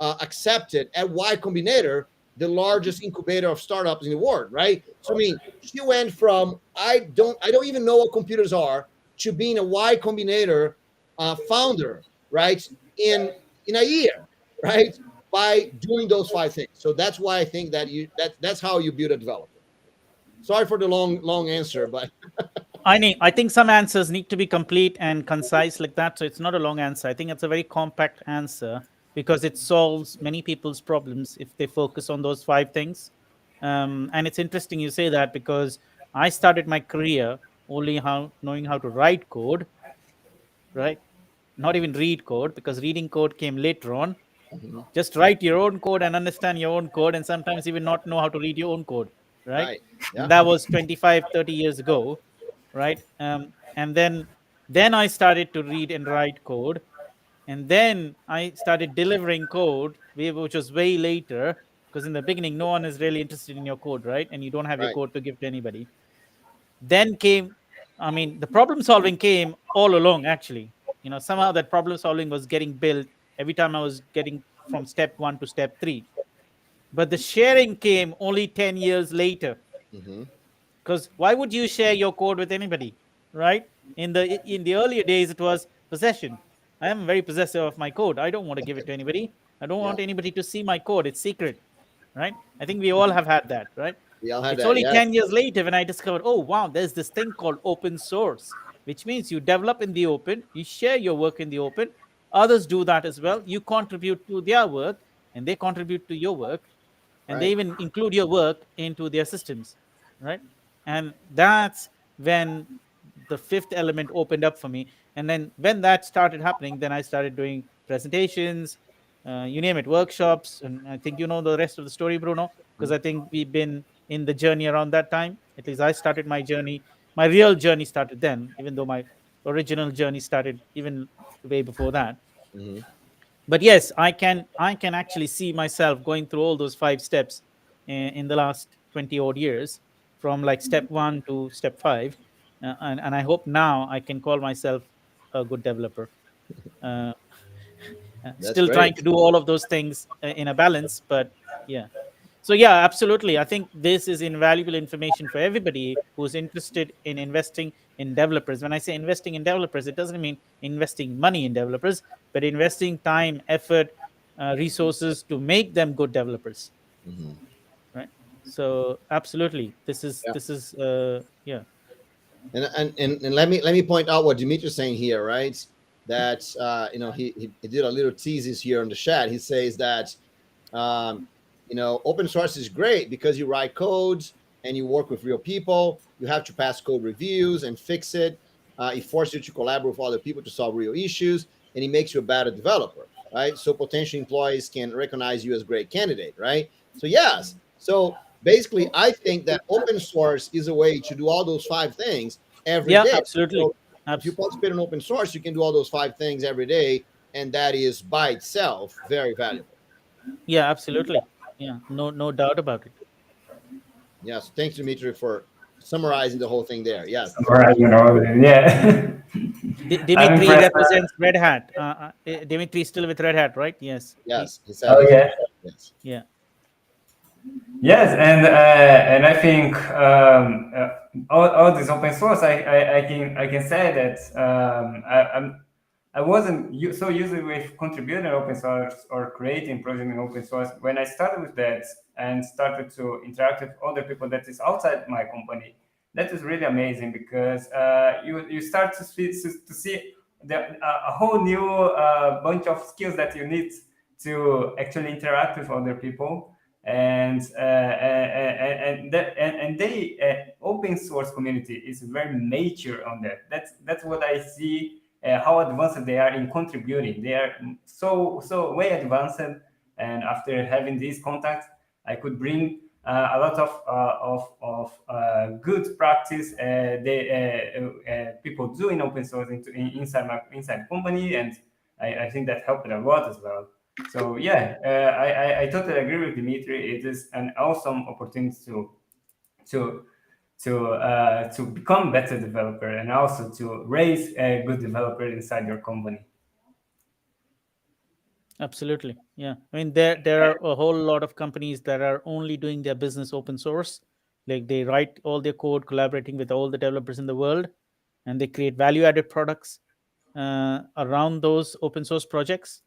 accepted at Y Combinator, the largest incubator of startups in the world, right? So she went from I don't even know what computers are to being a Y Combinator founder, right? In a year, right? By doing those 5 things. So that's why I think that's how you build a developer. Sorry for the long answer, but I think some answers need to be complete and concise like that. So it's not a long answer. I think it's a very compact answer, because it solves many people's problems if they focus on those 5 things. And it's interesting you say that, because I started my career only knowing how to write code, right? Not even read code, because reading code came later on. Just write your own code and understand your own code, and sometimes even not know how to read your own code, right? Right. Yeah. That was 25, 30 years ago, right? And then I started to read and write code, and then I started delivering code, which was way later, because in the beginning no one is really interested in your code, right? And you don't have your Right. code to give to anybody. Then came, the problem solving came all along, actually. Somehow that problem solving was getting built every time I was getting from step 1 to step 3. But the sharing came only 10 years later. Because why would you share your code with anybody, right? In the earlier days, it was possession. I am very possessive of my code. I don't want to give it to anybody. I don't want anybody to see my code. It's secret, right? I think we all have had that, right? We all had It's that. only Yes. 10 years later when I discovered, oh, wow, there's this thing called open source, which means you develop in the open, you share your work in the open, others do that as well. You contribute to their work, and they contribute to your work, and they Right. even include your work into their systems, right? And that's when the fifth element opened up for me. And then when that started happening, then I started doing presentations, you name it, workshops. And I think you know the rest of the story, Bruno, because I think we've been in the journey around that time. At least I started my journey. My real journey started then, even though my original journey started even way before that. Mhm. But yes, I can actually see myself going through all those 5 steps in the last 20 odd years, from like step 1 to step 5. And I hope now I can call myself a good developer. uh, That's Still trying great. to do all of those things in a balance, but yeah. So yeah, absolutely, I think this is invaluable information for everybody who's interested in investing in developers. When I say investing in developers, it doesn't mean investing money in developers, but investing time, effort, resources to make them good developers, Mhm. right? So absolutely, this is Yeah. yeah. And let me point out what Dimitri's saying here, right? That he did a little thesis here on the chat. He says that um, open source is great because you write codes and you work with real people. You have to pass code reviews and fix it. It forces you to collaborate with other people to solve real issues, and it makes you a better developer, right? So potential employees can recognize you as a great candidate, right? So yes, so basically, I think that open source is a way to do all those 5 things every Yeah, day. absolutely. So if you participate in open source, you can do all those 5 things every day, and that is by itself very valuable. Yeah, absolutely. Yeah, no doubt about it. Yes, thanks, Dimitri, for summarizing the whole thing there. Yes, Right, yeah. I'm Dimitri impressed. represents Red Hat. Dimitri is still with Red Hat, right? Yes. yes, he said Oh this. yeah. Yes, Yeah. Yes, and I think all this open source, I can say that I wasn't so used with contributing open source or creating project in open source. When I started with that and started to interact with other people that is outside my company, that is really amazing because you start to see a whole new bunch of skills that you need to actually interact with other people. And they open source community is very mature on that. That's what I see, how advanced they are in contributing. They are so way advanced, and after having these contacts, I could bring a lot of good practice people do in open source inside company, and I think that helped a lot as well. So yeah, I totally agree with Dimitri. It is an awesome opportunity to to become better developer and also to raise a good developer inside your company. Absolutely. Yeah. I mean, there are a whole lot of companies that are only doing their business open source. Like they write all their code collaborating with all the developers in the world, and they create value added products around those open source projects.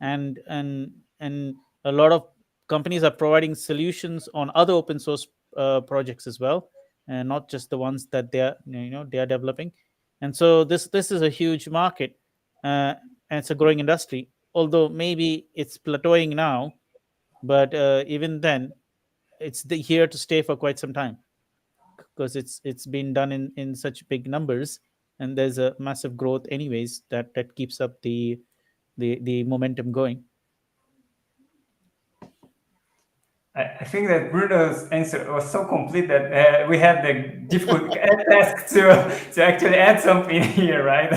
And a lot of companies are providing solutions on other open source projects as well, and not just the ones that they are developing. And so this is a huge market, and it's a growing industry, although maybe it's plateauing now, but even then it's here to stay for quite some time, because it's been done in such big numbers, and there's a massive growth anyways that keeps up the momentum going. I think that Bruno's answer was so complete that we had the difficult task to actually add something here, right?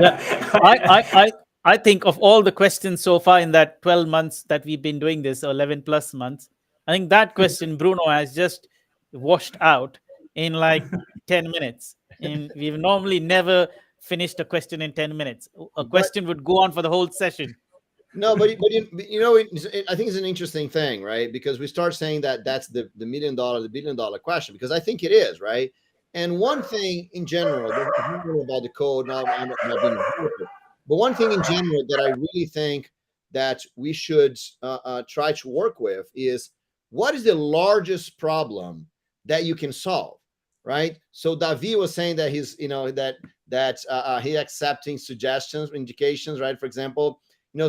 Yeah, I think of all the questions so far in that 12 months that we've been doing this, or 11 plus months, I think that question Bruno has just washed out in like 10 minutes. And we've normally never finished a question in 10 minutes. A but question would go on for the whole session. no, I think it's an interesting thing, right? Because we start saying that that's the $1 million, the $1 billion question, because I think it is, right? And one thing in general, this is not really about the code, not being a developer, But one thing in general that I really think that we should try to work with is, what is the largest problem that you can solve, right? So Davi was saying that he's, he accepting suggestions, indications, right? For example,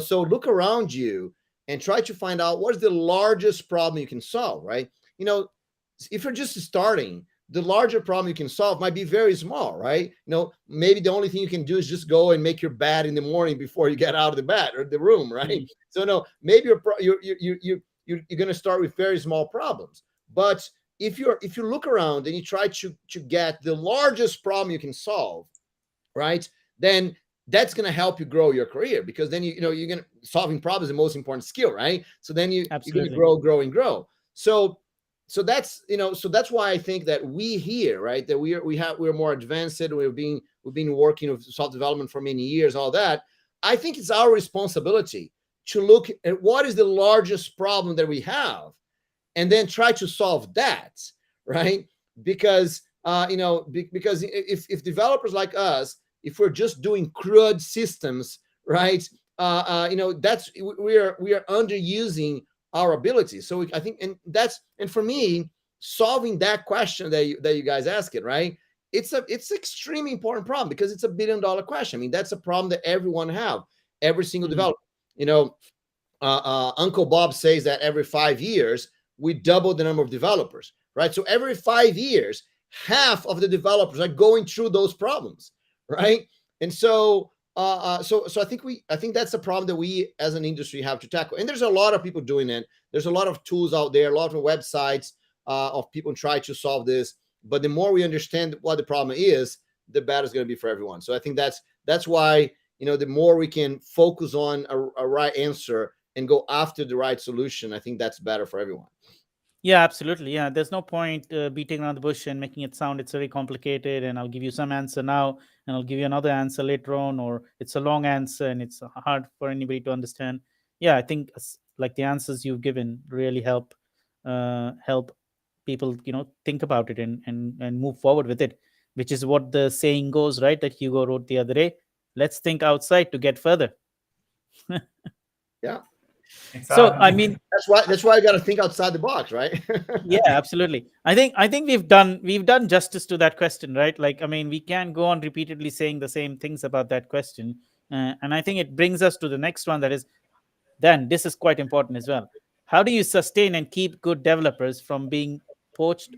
so look around you and try to find out what is the largest problem you can solve, right? If you're just starting, the larger problem you can solve might be very small, right? Maybe the only thing you can do is just go and make your bed in the morning before you get out of the bed or the room, right? Mm-hmm. So no, maybe you're going to start with very small problems. But if you look around and you try to get the largest problem you can solve, right, then that's going to help you grow your career, because then you're going to, solving problems is the most important skill, right? So then you're going to grow. So that's that's why I think that we here, right, that we're more advanced. We've been working with software development for many years, all that. I think it's our responsibility to look at what is the largest problem that we have, and then try to solve that, right? Because because if developers like us, if we're just doing CRUD systems, right, that's we are underusing our abilities. So I think, and for me, solving that question that you guys ask it, right? It's extremely important problem, because it's $1 billion question. I mean, that's a problem that everyone have, every single developer. Uncle Bob says that every 5 years we double the number of developers, right? So every 5 years, half of the developers are going through those problems, right? And so so I think that's a problem that we as an industry have to tackle. And there's a lot of people doing it. There's a lot of tools out there, a lot of websites of people try to solve this. But the more we understand what the problem is, the better it's going to be for everyone. So I think that's why, the more we can focus on a right answer and go after the right solution, I think that's better for everyone. Yeah, absolutely. Yeah, there's no point beating around the bush and making it sound it's very complicated, and I'll give you some answer now and I'll give you another answer later on, or it's a long answer and it's hard for anybody to understand. Yeah, I think like the answers you've given really help people think about it and move forward with it, which is what the saying goes, right, that Hugo wrote the other day: let's think outside to get further. Yeah. Exactly. So I mean, that's why you got to think outside the box, right? Yeah, absolutely. I think we've done justice to that question, right? Like, I mean, we can't go on repeatedly saying the same things about that question, and I think it brings us to the next one. That is, then this is quite important as well. How do you sustain and keep good developers from being poached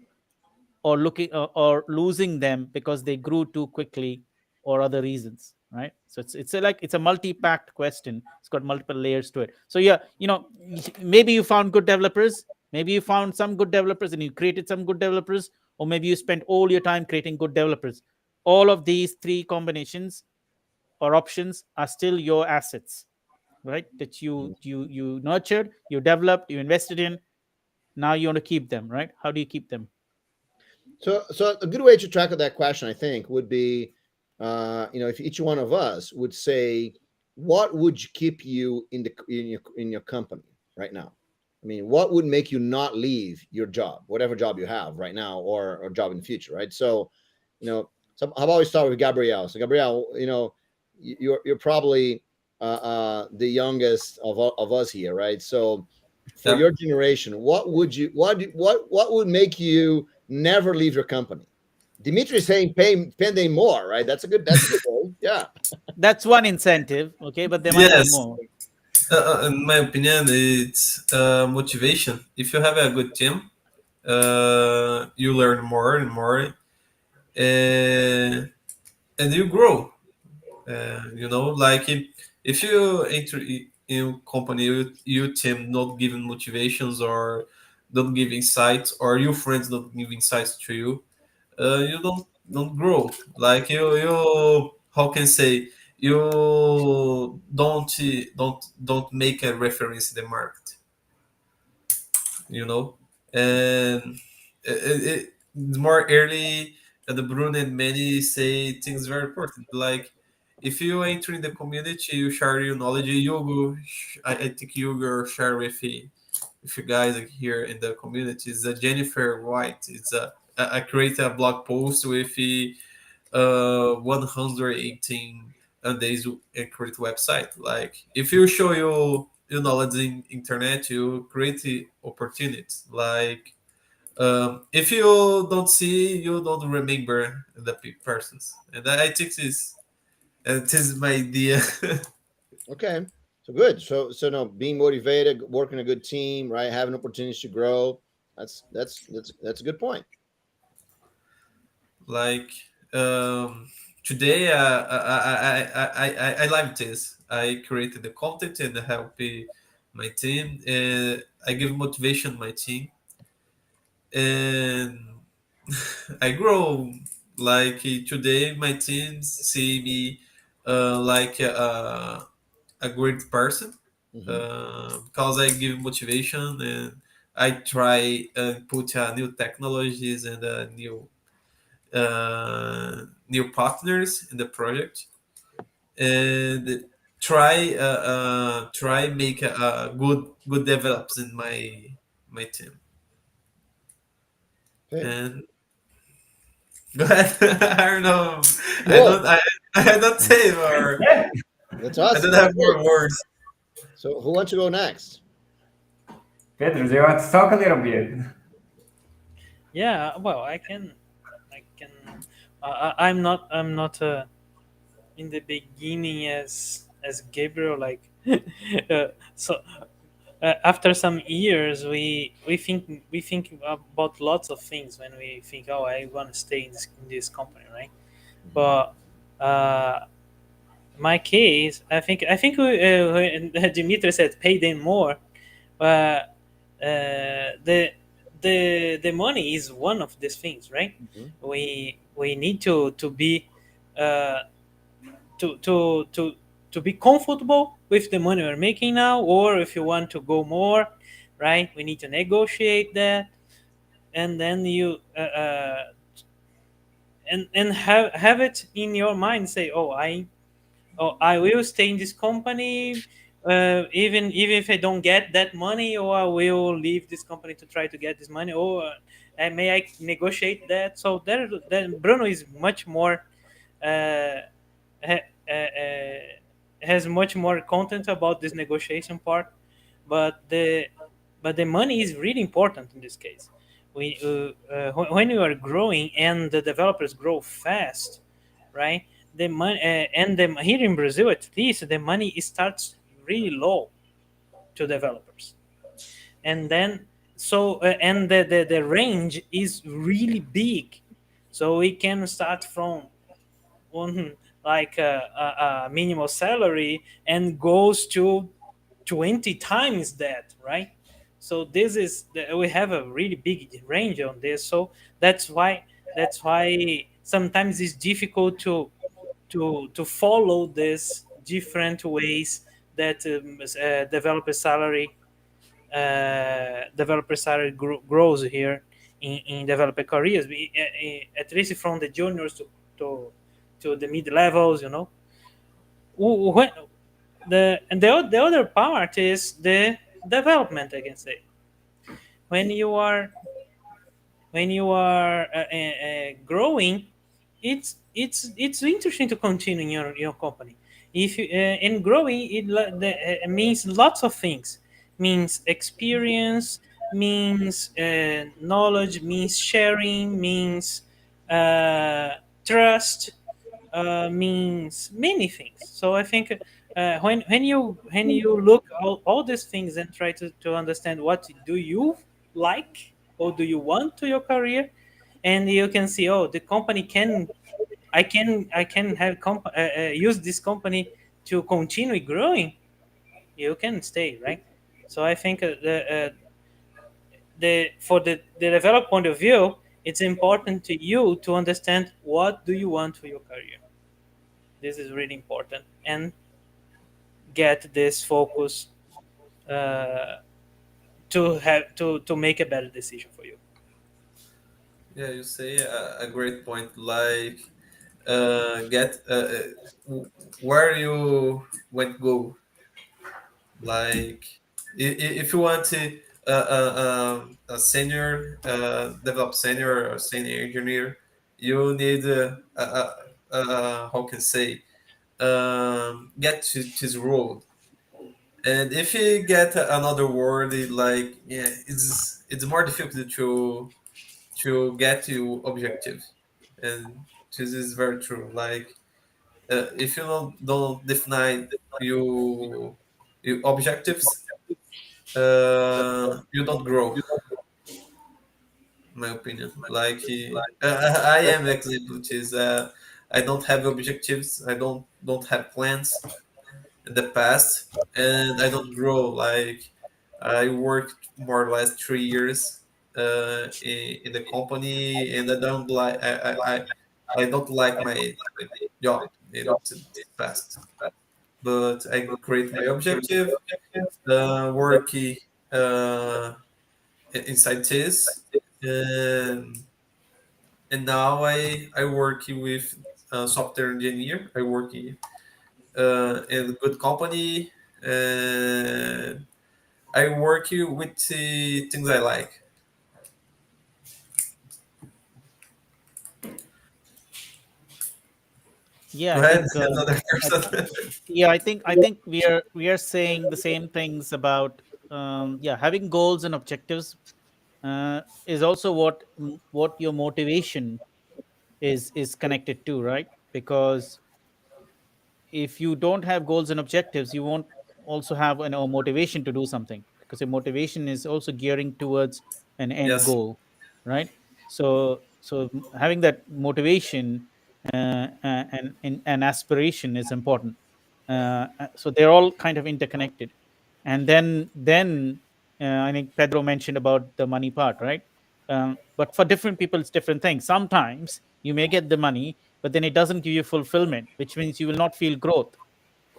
or losing them because they grew too quickly or other reasons, right? So it's a multi-packed question. It's got multiple layers to it. So yeah, maybe you found good developers, maybe you found some good developers and you created some good developers, or maybe you spent all your time creating good developers. All of these three combinations or options are still your assets, right? That you nurtured, you developed, you invested in. Now you want to keep them, right? How do you keep them? So a good way to tackle that question, I think, would be, if each one of us would say, what would keep you in your company right now? I mean, what would make you not leave your job, whatever job you have right now, or job in the future, right? So, so how about we start with Gabriel? So Gabriel, you're probably the youngest of us here, right? So for your generation, what would make you never leave your company? Dimitri is saying pay them more, right? That's a good goal. Yeah. That's one incentive, okay, but there might be more. In my opinion, it's motivation. If you have a good team, you learn more and more, and you grow. Like if you enter in company, your team not giving motivations or don't give insights, or your friends don't give insights to you, you don't grow. Like you how can I say, you don't make a reference in the market, and it's more early. The Bruno and many say things very important, like if you enter in the community, you share your knowledge. I think you share with you guys here in the community. It's Jennifer White. It's I create a blog post with 118 and days and create website. Like if you show your knowledge in internet, you create the opportunities. Like if you don't see, you don't remember the persons, and I think this is my idea. Okay. So good. So no, being motivated, working a good team, right? Having opportunities to grow. That's a good point. Like today, I like this. I created the content and help my team. I give motivation my team, and I grow. Like today, my teams see me like a great person Mhm. because I give motivation and I try and put new technologies and new partners in the project and try make a good develops in my team. Okay. And go ahead. I don't know. I Cool. don't. I don't say more. Yeah, That's I awesome. don't That's have great. more words. So who wants to go next? Pedro, do you want to talk a little bit? Yeah, well, I can. I'm not in the beginning as Gabriel. Like, so after some years, we think about lots of things when we think, oh, I want to stay in this company, right? But my case, I think when Dimitri said pay them more, but the money is one of these things, right? Mhm. We need to be uh, to to to to be comfortable with the money we're making now, or if you want to go more, right? We need to negotiate that, and then you and have it in your mind. Say, I will stay in this company, even if I don't get that money, or I will leave this company to try to get this money, or may I negotiate that? So then Bruno is much more uh, ha- has much more content about this negotiation part, but the money is really important in this case. When you are growing and the developers grow fast, right? The money and here in Brazil, at least, the money starts really low to developers, and then and the range is really big, so we can start from one, like a minimal salary, and goes to 20 times that, right? So we have a really big range on this, so that's why sometimes it's difficult to follow this different ways that developer salary grows here in developer careers, at least from the juniors to the mid levels, when the other part is the development, I can say. when you are when you are growing, it's interesting to continue in your company. If you in growing, means lots of things. Means experience, means knowledge, means sharing, means uh, trust, means many things. So I think when you look all these things and try to understand what do you like or do you want to your career, and you can see, oh, the company can I can have use this company to continue growing, you can stay, right? So I think the for the developer point of view, it's important to you to understand what do you want for your career. This is really important, and get this focus uh, to make a better decision for you. Yeah, you say a great point. Like get where you went go. Like if you want to a senior develop senior or senior engineer, you need how can I say get to this road. And if you get another word, like, yeah, it's more difficult to get to objective, and this is very true. Like, if you don't define you objectives, you don't grow. In my opinion, like, I am example, which is, I don't have objectives. I don't have plans in the past, and I don't grow. Like, I worked more or less 3 years in the company, and I don't like I don't like my job, to past. But I create my objective, work inside this, and now I work with software engineer. I work in a good company, and I work with the things I like. Yeah, Go I ahead, think another person. yeah, I think we are saying the same things about yeah, having goals and objectives is also what your motivation is connected to, right? Because if you don't have goals and objectives, you won't also have a motivation to do something, because your motivation is also gearing towards an end Yes, goal, right? So having that motivation and aspiration is important. So they're all kind of interconnected. And then I think Pedro mentioned about the money part, right? But for different people, it's different things. Sometimes you may get the money, but then it doesn't give you fulfillment, which means you will not feel growth,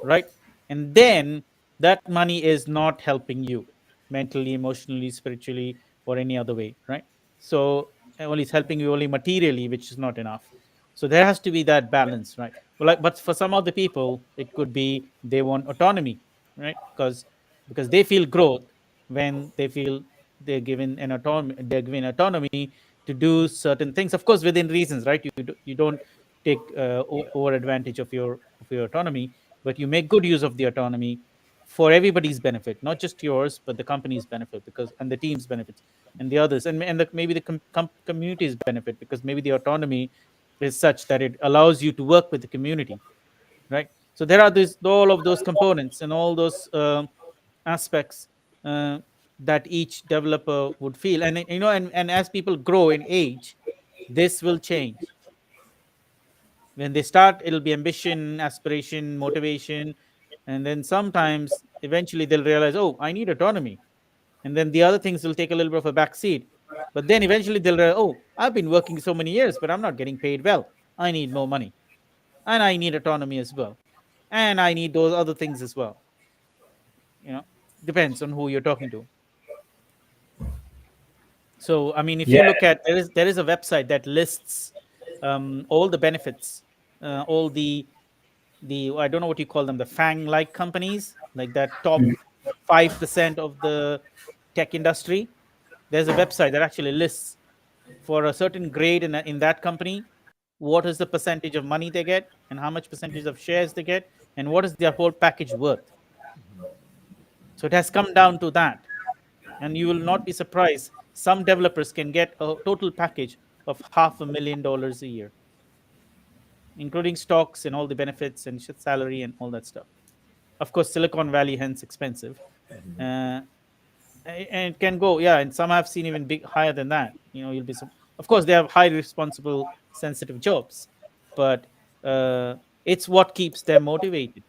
right? And then that money is not helping you mentally, emotionally, spiritually, or any other way, right? So only it's helping you only materially, which is not enough. So there has to be that balance, right? Well, like, but for some other people, it could be they want autonomy, right? Because they feel growth when they feel they're given autonomy to do certain things, of course within reasons, right? You don't take over advantage of your autonomy, but you make good use of the autonomy for everybody's benefit, not just yours, but the company's benefit, because and the team's benefits and the others, and maybe the community's benefit, because maybe the autonomy is such that it allows you to work with the community, right? So there are this all of those components and all those aspects uh, that each developer would feel, and and as people grow in age, this will change. When they start, it'll be ambition, aspiration, motivation, and then sometimes eventually they'll realize, oh, I need autonomy, and then the other things will take a little bit of a back seat. But then eventually they'll realize, oh, I've been working so many years but I'm not getting paid well, I need more money, and I need autonomy as well, and I need those other things as well. you know Depends on who you're talking to. So I mean, if you Yeah. look at, there is a website that lists all the benefits, all the I don't know what you call them, the FANG like companies, like that top 5% of the tech industry. There's a website that actually lists for a certain grade in that company, what is the percentage of money they get, and how much percentage of shares they get, and what is their whole package worth. So it has come down to that. And you will not be surprised, some developers can get a total package of $500,000 a year, including stocks and all the benefits and salary and all that stuff. Of course, Silicon Valley, hence expensive. Uh, and it can go, yeah, and some I've seen even big higher than that. You'll be some, of course they have highly responsible, sensitive jobs, but it's what keeps them motivated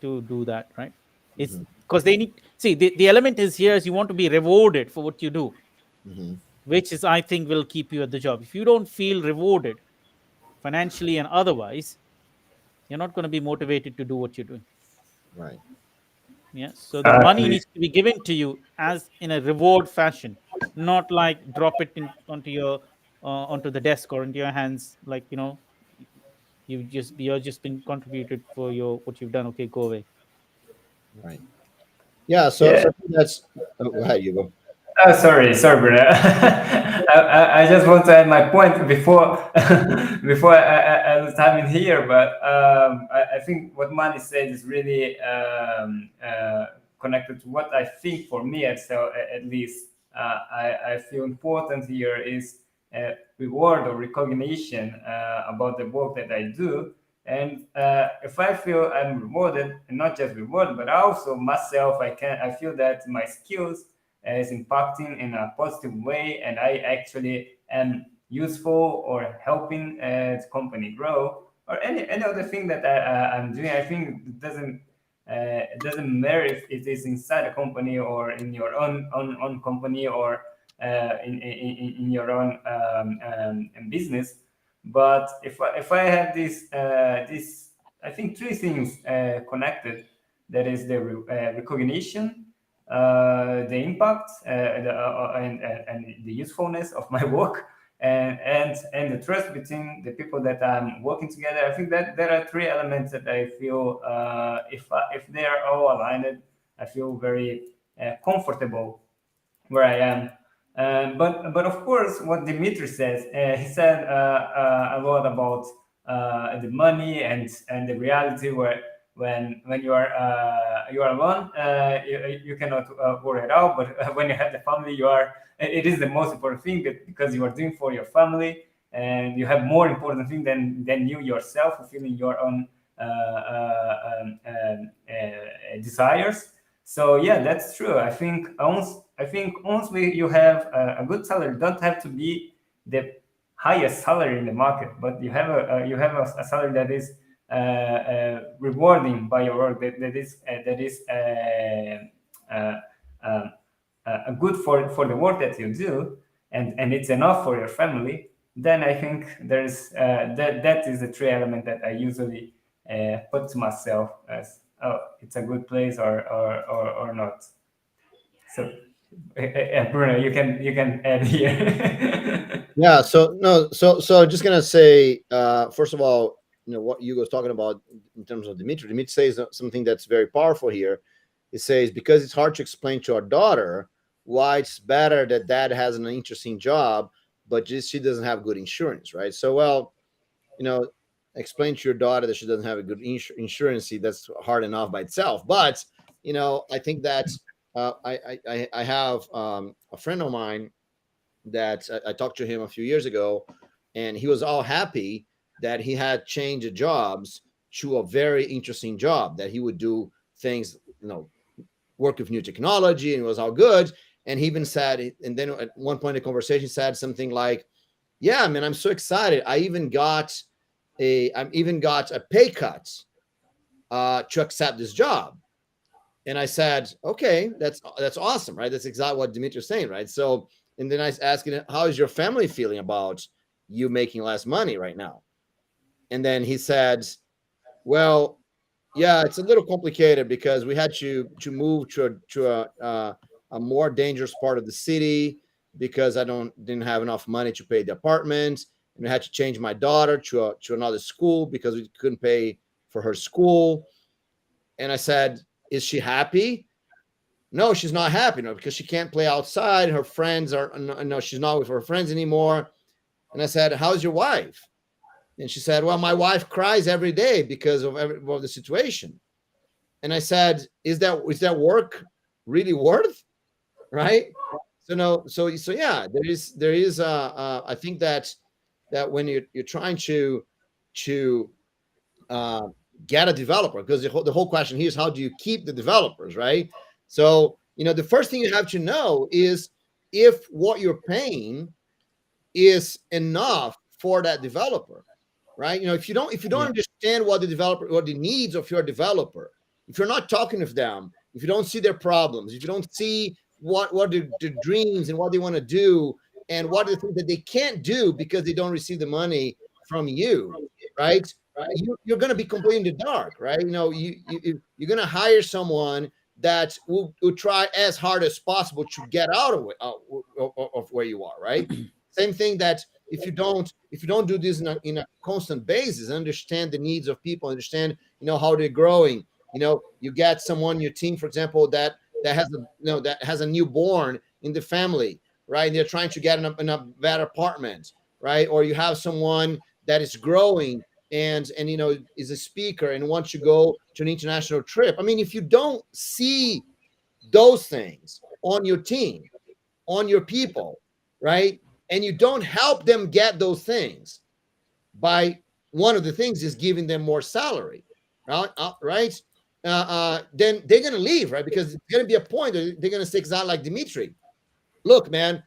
to do that, right? It's because they need, see, the element is here is you want to be rewarded for what you do, Mhm. which is, I think, will keep you at the job. If you don't feel rewarded financially and otherwise, you're not going to be motivated to do what you're doing. Right. Yeah, so the money Exactly. needs to be given to you as in a reward fashion, not like drop it onto the desk or into your hands, like you're just been contributed for your what you've done. Okay, go away. Right. Yeah. So Yeah. that's. Oh, go ahead, you go. Oh, sorry, Bruno. I just want to add my point before before I lose time in here. But I think what Manny said is really connected to what I think for me. At least I feel important here is reward or recognition about the work that I do. And if I feel I'm rewarded, and not just rewarded, but also myself, I feel that my skills is impacting in a positive way, and I actually am useful or helping the company grow, or any other thing that I'm doing. I think it doesn't matter if it is inside a company or in your own company, or in your own business. But if I have this, I think three things connected. That is the recognition, the impact, and the usefulness of my work, and the trust between the people that I'm working together. I think that there are three elements that I feel, if they are all aligned, I feel very comfortable where I am. But of course, what Dimitri says, he said a lot about the money and the reality where when you are alone, you cannot worry at all. But when you have the family, you are. It is the most important thing because you are doing for your family, and you have more important thing than you yourself fulfilling your own desires. So yeah, that's true. I think once you have a good salary, don't have to be the highest salary in the market, but you have a salary that is rewarding by your work, that is uh, uh, good for the work that you do, and it's enough for your family. Then I think there's that is the three element that I usually put to myself as, oh, it's a good place, or not. So, Bruno, you can add here. Yeah. So no. So just gonna say, first of all, what Hugo was talking about in terms of Dimitri. Dimitri says something that's very powerful here. It says because it's hard to explain to our daughter why it's better that dad has an interesting job, but just she doesn't have good insurance, right? So well, you know, explain to your daughter that she doesn't have a good insurance. That's hard enough by itself. But I think that I have a friend of mine that I talked to him a few years ago, and he was all happy that he had changed jobs to a very interesting job, that he would do things, work with new technology, and it was all good. And he even said, and then at one point in the conversation, said something like, "Yeah, man, I'm so excited. I even got a pay cut to accept this job." And I said, "Okay, that's awesome, right? That's exactly what Dimitri is saying, right?" So, and then I asked him, "How is your family feeling about you making less money right now?" And then he said, "Well, yeah, it's a little complicated because we had to move to a more dangerous part of the city because I didn't have enough money to pay the apartment, and we had to change my daughter to another school because we couldn't pay for her school." And I said, "Is she happy?" "No, she's not happy, because she can't play outside. Her friends are no, she's not with her friends anymore." And I said, "How's your wife?" And she said, "Well, my wife cries every day because of the situation." And I said, is that work really worth, right? So no, so yeah, there is I think that when you're trying to get a developer, because the whole question here is how do you keep the developers, right? So the first thing you have to know is if what you're paying is enough for that developer, right? If you don't understand what the needs of your developer, if you're not talking with them, if you don't see their problems, if you don't see what their dreams and what they want to do, and what are the things that they can't do because they don't receive the money from you, right? You're going to be completely in the dark, right? You're going to hire someone that will try as hard as possible to get out of where you are, right? Same thing that if you don't do this in a constant basis, understand the needs of people, understand how they're growing. You get someone in your team, for example, that has a newborn in the family. right? And they're trying to get in a better apartment, right? Or you have someone that is growing and is a speaker and wants to go to an international trip. I mean, if you don't see those things on your team, on your people, right, and you don't help them get those things, by one of the things is giving them more salary, right? Then they're going to leave, right? Because it's going to be a point that they're going to say exactly like Dimitri. Look, man,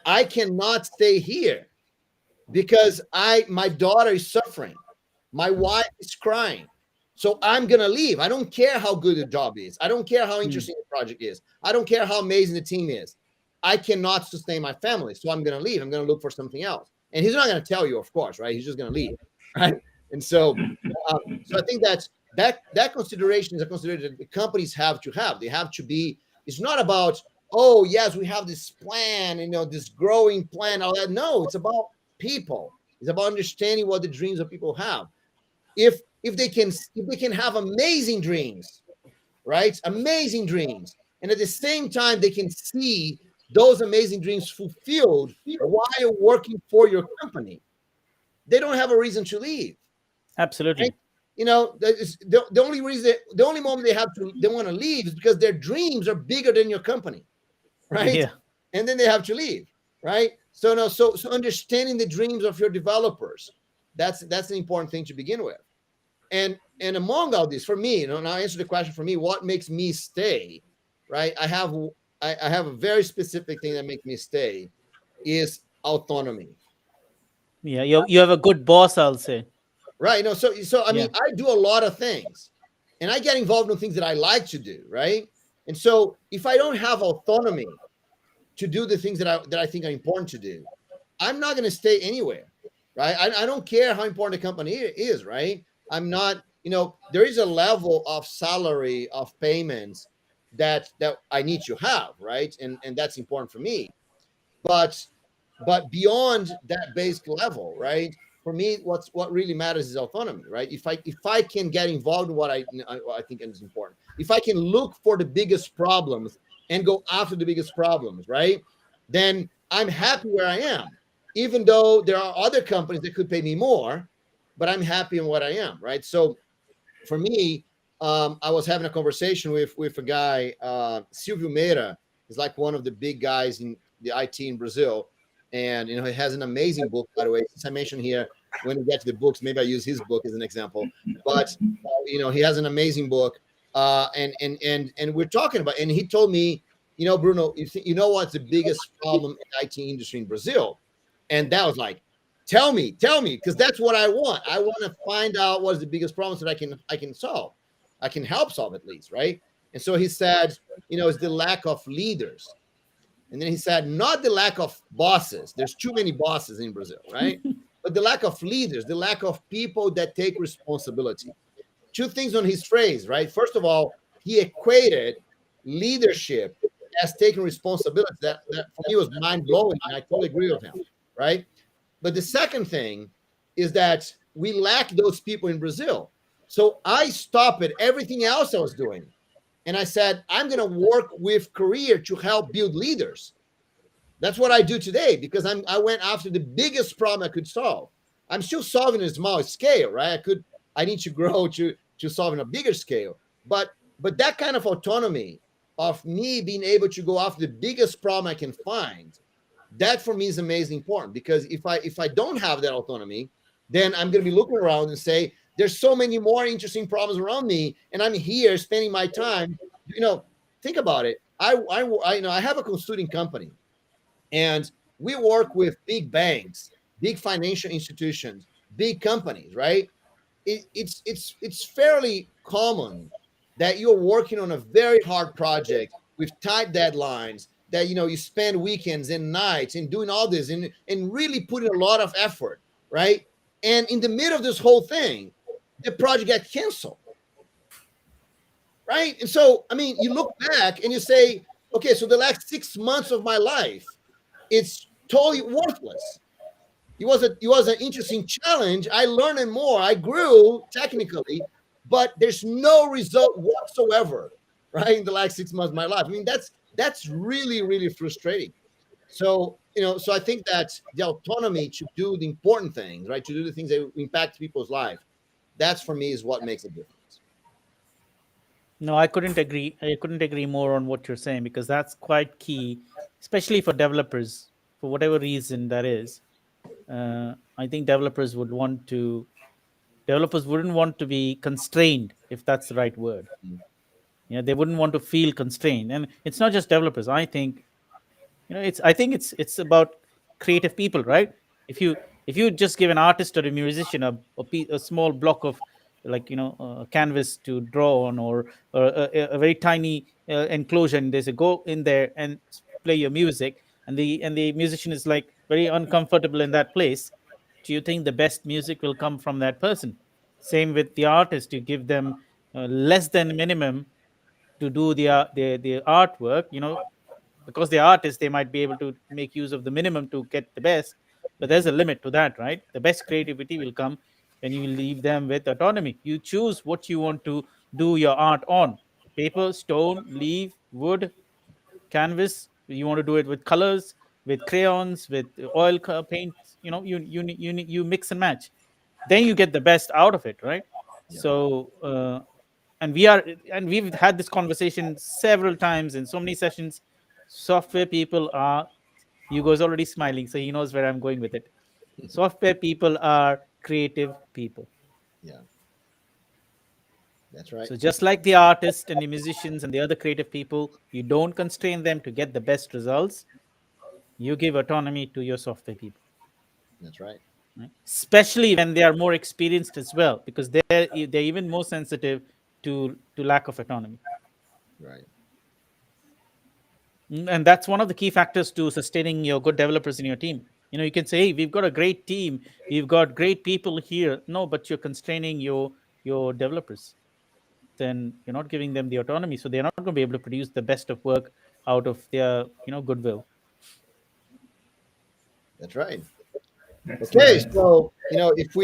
I cannot stay here because my daughter is suffering. My wife is crying. So I'm going to leave. I don't care how good the job is. I don't care how interesting the project is. I don't care how amazing the team is. I cannot sustain my family. So I'm going to leave. I'm going to look for something else. And he's not going to tell you, of course, right? He's just going to leave, right? And so I think that consideration is a consideration that the companies have to have. They have to be, it's not about, oh, yes, we have this plan, this growing plan, all that. No, it's about people. It's about understanding what the dreams of people have. If they can have amazing dreams, right? Amazing dreams. And at the same time, they can see those amazing dreams fulfilled while working for your company, they don't have a reason to leave. Absolutely. Right? The only reason, the only moment they want to leave is because their dreams are bigger than your company, right? Yeah. And then they have to leave, right? So understanding the dreams of your developers, that's an important thing to begin with. And among all this, for me, and I'll answer the question for me, what makes me stay, right? I have a very specific thing that makes me stay is autonomy. Yeah, you have a good boss, I'll say. Right. So I mean, I do a lot of things and I get involved in things that I like to do, right? And so if I don't have autonomy to do the things that I think are important to do, I'm not going to stay anywhere, right? I don't care how important the company is, right? I'm not, there is a level of salary, of payments that I need to have, right? And that's important for me. But beyond that basic level, right? For me, what really matters is autonomy, right? If I can get involved in what I think is important, if I can look for the biggest problems and go after the biggest problems, right? Then I'm happy where I am, even though there are other companies that could pay me more, but I'm happy in what I am, right? So for me, I was having a conversation with a guy, Silvio Meira is like one of the big guys in the IT in Brazil. And, he has an amazing book, by the way. Since I mentioned here, when we get to the books, maybe I use his book as an example. But, he has an amazing book. And we're talking about, and he told me, Bruno, you know what's the biggest problem in the IT industry in Brazil? And that was like, tell me, because that's what I want. I want to find out what's the biggest problems that I can solve. I can help solve at least, right? And so he said, it's the lack of leaders. And then he said, not the lack of bosses. There's too many bosses in Brazil, right? But the lack of leaders, the lack of people that take responsibility. Two things on his phrase, right? First of all, he equated leadership as taking responsibility. That for me was mind-blowing, and I totally agree with him, right? But the second thing is that we lack those people in Brazil. So I stopped everything else I was doing. And I said, I'm going to work with Career to help build leaders. That's what I do today because I went after the biggest problem I could solve. I'm still solving a small scale, right? I need to grow to solving a bigger scale. But that kind of autonomy of me being able to go after the biggest problem I can find, that for me is amazingly important because if I don't have that autonomy, then I'm going to be looking around and say, there's so many more interesting problems around me, and I'm here spending my time. Think about it. I have a consulting company, and we work with big banks, big financial institutions, big companies, right? It's fairly common that you're working on a very hard project with tight deadlines. That you spend weekends and nights and doing all this and really putting a lot of effort, right? And in the middle of this whole thing, the project got canceled, right? And so, I mean, you look back and you say, okay, so the last 6 months of my life, it's totally worthless. It was an interesting challenge. I learned more. I grew technically, but there's no result whatsoever, right? In the last 6 months of my life. I mean, that's really, really frustrating. So, so I think that the autonomy to do the important things, right, to do the things that impact people's life, that's for me is what makes a difference. No, I couldn't agree. I couldn't agree more on what you're saying, because that's quite key, especially for developers, for whatever reason that is. I think developers wouldn't want to be constrained, if that's the right word. Mm. They wouldn't want to feel constrained. And it's not just developers. I think, it's about creative people, right? If you just give an artist or a musician a small block of, like, canvas to draw on, or a very tiny enclosure, and they say go in there and play your music, and the musician is like very uncomfortable in that place, do you think the best music will come from that person? Same with the artist. You give them less than minimum to do the artwork, because they're artists, they might be able to make use of the minimum to get the best, but there's a limit to that, right? The best creativity will come when you leave them with autonomy. You choose what you want to do your art on: paper, stone, leaf, wood, canvas. You want to do it with colors, with crayons, with oil paints. You mix and match, then you get the best out of it, right? Yeah. So and we've had this conversation several times in so many sessions. Software people are, Hugo's already smiling, so he knows where I'm going with it. Software people are creative people. Yeah. That's right. So just like the artists and the musicians and the other creative people, you don't constrain them to get the best results. You give autonomy to your software people. That's right. Right? Especially when they are more experienced as well, because they're even more sensitive to lack of autonomy. Right. And that's one of the key factors to sustaining your good developers in your team. You can say, hey, we've got a great team, we've got great people here. No, but you're constraining your developers. Then you're not giving them the autonomy, so they're not going to be able to produce the best of work out of their goodwill. That's right. That's Okay, right. so if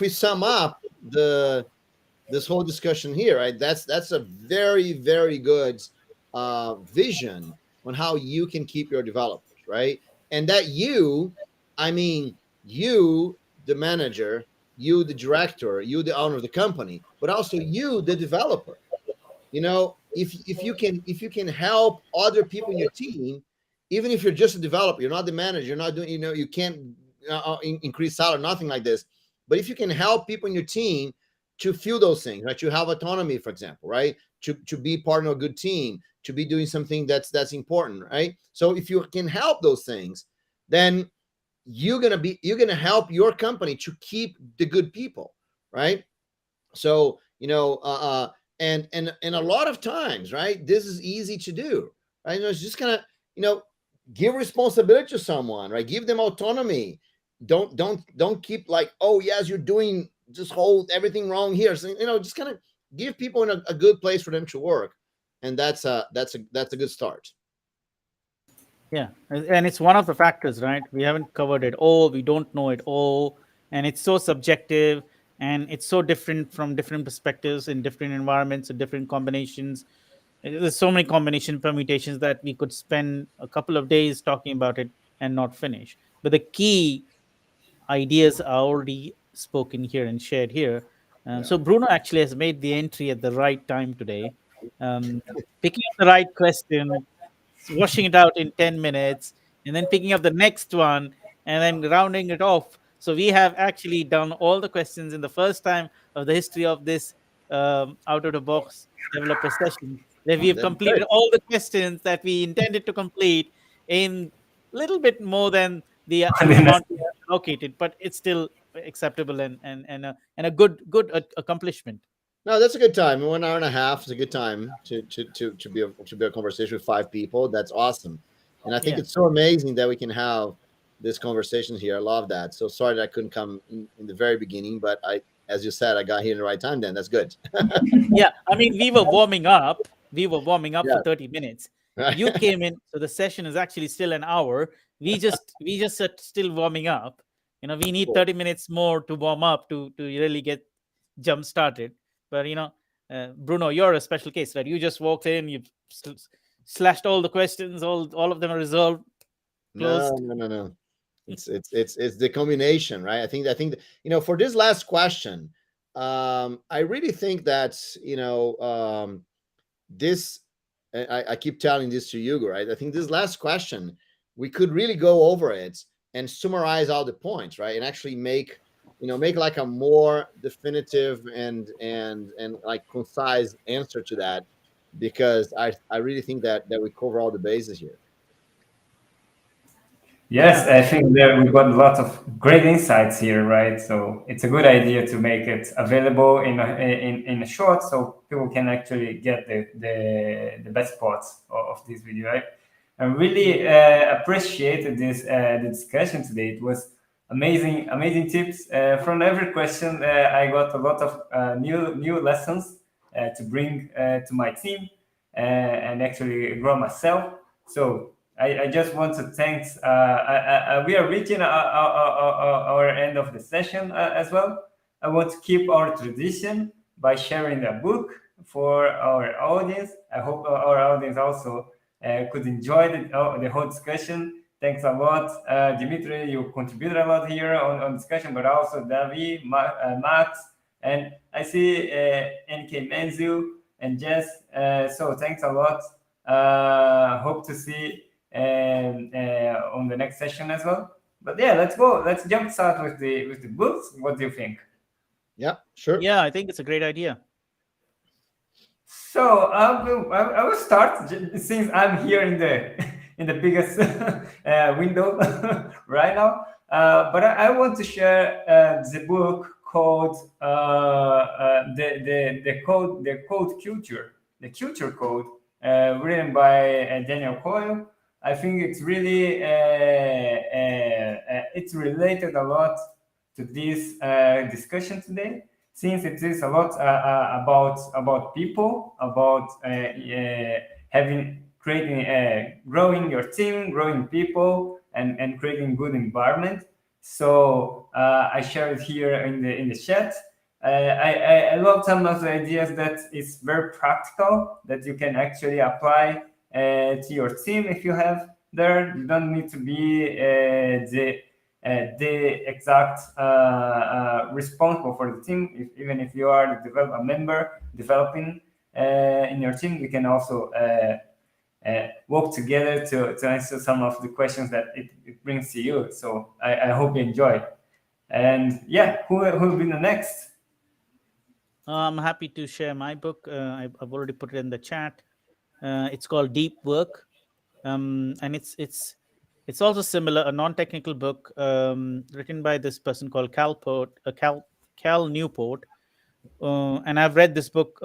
we sum up this whole discussion here, right? That's a very, very good vision on how you can keep your developers, right? And that I mean you, the manager, you, the director, you, the owner of the company, but also you, the developer. If you can help other people in your team, even if you're just a developer, you're not the manager, you're not doing, you can't increase salary, nothing like this. But if you can help people in your team to feel those things, right? You have autonomy, for example, right? To be part of a good team, to be doing something that's important, right? So if you can help those things, then you're gonna help your company to keep the good people, right? So and a lot of times, right, this is easy to do, right? It's just kind of give responsibility to someone, right? Give them autonomy. Don't keep like, oh yes, you're doing just hold everything wrong here. So just kind of give people in a good place for them to work, and that's a good start. Yeah, and it's one of the factors, right? We haven't covered it all. We don't know it all, and it's so subjective, and it's so different from different perspectives in different environments and different combinations. There's so many combination permutations that we could spend a couple of days talking about it and not finish. But the key ideas are already spoken here and shared here. So Bruno actually has made the entry at the right time today, picking up the right question, washing it out in 10 minutes, and then picking up the next one, and then rounding it off. So we have actually done all the questions in the first time of the history of this out of the box developer session, where we have That's completed good. all the questions that we intended to complete in a little bit more than the And then amount we have allocated, but it's still acceptable and a good accomplishment. No, that's a good time. 1 hour and a half is a good time to be a conversation with 5 people. That's awesome, and I think Yeah. it's so amazing that we can have this conversation here. I love that. So sorry that I couldn't come in the very beginning, but as you said, I got here in the right time. Then that's good. Yeah, I mean, we were warming up. We were warming up for Yeah. 30 minutes. You came in, so the session is actually still an hour. We just are still warming up. We need Cool. 30 minutes more to warm up to really get jump started. But Bruno, you're a special case, right? You just walked in, you slashed all the questions, all of them are resolved. closed? No. It's the combination, right? I think for this last question, I really think that this. I keep telling this to Hugo, right? I think this last question we could really go over it and summarize all the points, right? And actually make like a more definitive and like concise answer to that, because I really think that we cover all the bases here. Yes, I think that we got a lot of great insights here, right? So it's a good idea to make it available in a short, so people can actually get the best parts of this video, right? I really appreciated the discussion today. It was amazing tips from every question. I got a lot of new lessons to bring to my team and actually grow myself. So I just want to thank. We are reaching our end of the session as well. I want to keep our tradition by sharing a book for our audience. I hope our audience also could enjoy the whole discussion. Thanks a lot, Dimitri. You contributed a lot here on discussion, but also David, Max, and I see NK Menzu and Jess. So thanks a lot. Hope to see on the next session as well. But yeah, let's go. Let's jump start with the books. What do you think? Yeah, sure. Yeah, I think it's a great idea. So I will start since I'm here in the biggest window right now. But I want to share the book called the code culture, the culture code, written by Daniel Coyle. I think it's really it's related a lot to this discussion today, since it is a lot about people, about growing your team, growing people, and creating good environment. So I share it here in the chat. I love some of the ideas that is very practical, that you can actually apply to your team if you have there. You don't need to be the exact responsible for the team. Even if you are a member developing in your team, you can also work together to answer some of the questions that it brings to you. So I hope you enjoy. And yeah, who will be the next? I'm happy to share my book. I've already put it in the chat. It's called Deep Work, and it's also similar, a non-technical book written by this person called Cal Newport. And I've read this book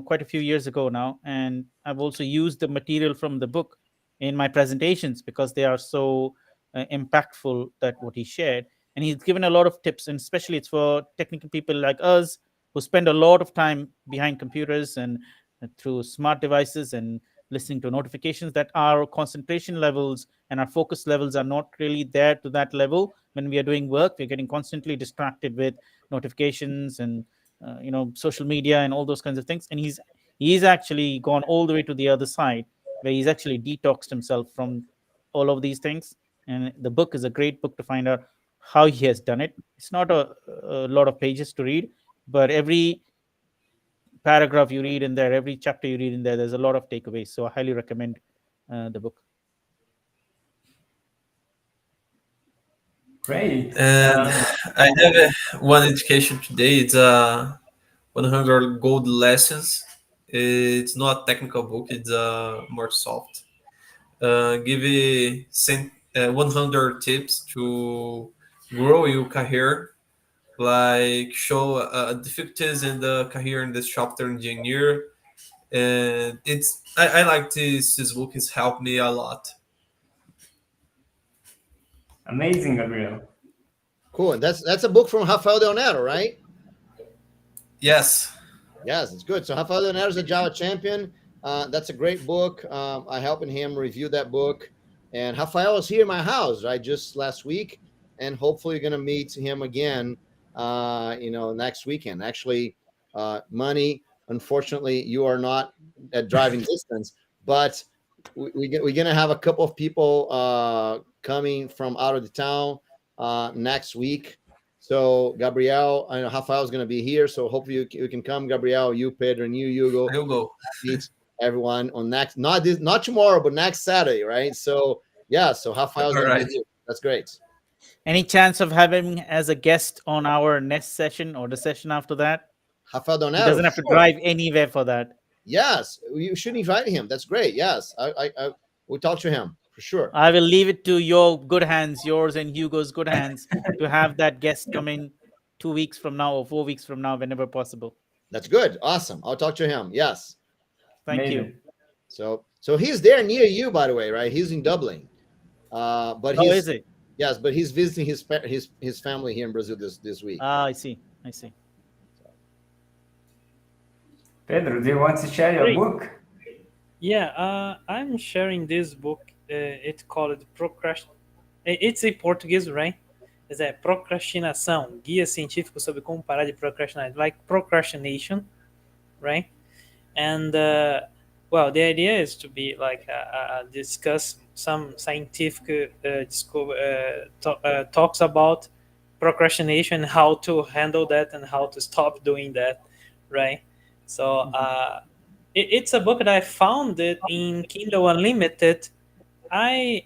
quite a few years ago now, and I've also used the material from the book in my presentations because they are so impactful, that what he shared. And he's given a lot of tips, and especially it's for technical people like us who spend a lot of time behind computers and through smart devices and listening to notifications, that our concentration levels and our focus levels are not really there to that level. When we are doing work, we're getting constantly distracted with notifications and social media and all those kinds of things. And he's actually gone all the way to the other side, where he's actually detoxed himself from all of these things. And the book is a great book to find out how he has done it. It's not a lot of pages to read, but every paragraph you read in there, every chapter you read in there, there's a lot of takeaways. So I highly recommend the book. Great. And I have one education today. It's 100 gold lessons. It's not a technical book. It's more soft. Give 100 tips to grow your career, like show difficulties in the career in the software engineer. And I like this book. It's helped me a lot. Amazing, Gabriel. Cool. And that's a book from Rafael Del Nero, right? Yes. Yes, it's good. So Rafael Del Nero is a Java champion. That's a great book. I helped him review that book. And Rafael was here in my house, right, just last week. And hopefully you're going to meet him again, next weekend. Actually, Money, unfortunately, you are not at driving distance. But we're gonna have a couple of people coming from out of the town next week. So Gabriel, I know Rafael is gonna be here, so hopefully you can come. Gabriel, you, Pedro, and you, Hugo. I'll go. Meet everyone on next, not tomorrow, but next Saturday, right? So yeah, so Rafael's gonna Alright. be here. That's great. Any chance of having him as a guest on our next session or the session after that? Rafael He Donello. doesn't have to drive anywhere for that. Yes, you should invite him. That's great. Yes, I we'll talk to him for sure. I will leave it to your good hands, yours and Hugo's good hands, to have that guest come in 2 weeks from now or 4 weeks from now, whenever possible. That's good. Awesome. I'll talk to him. Yes. Thank you. Amazing. So he's there near you, by the way, right? He's in Dublin. But Oh, he's is it? yes, but he's visiting his family here in Brazil this week. Ah, I see. I see. Pedro, do you want to share your Great. book? Yeah, I'm sharing this book. It's called It's in Portuguese, right? It's a Procrastinação, Guia Científico sobre como parar de procrastinar, like procrastination, right? And well, the idea is to be like discuss some scientific talks about procrastination, how to handle that, and how to stop doing that, right? So it's a book that I found it in Kindle Unlimited. I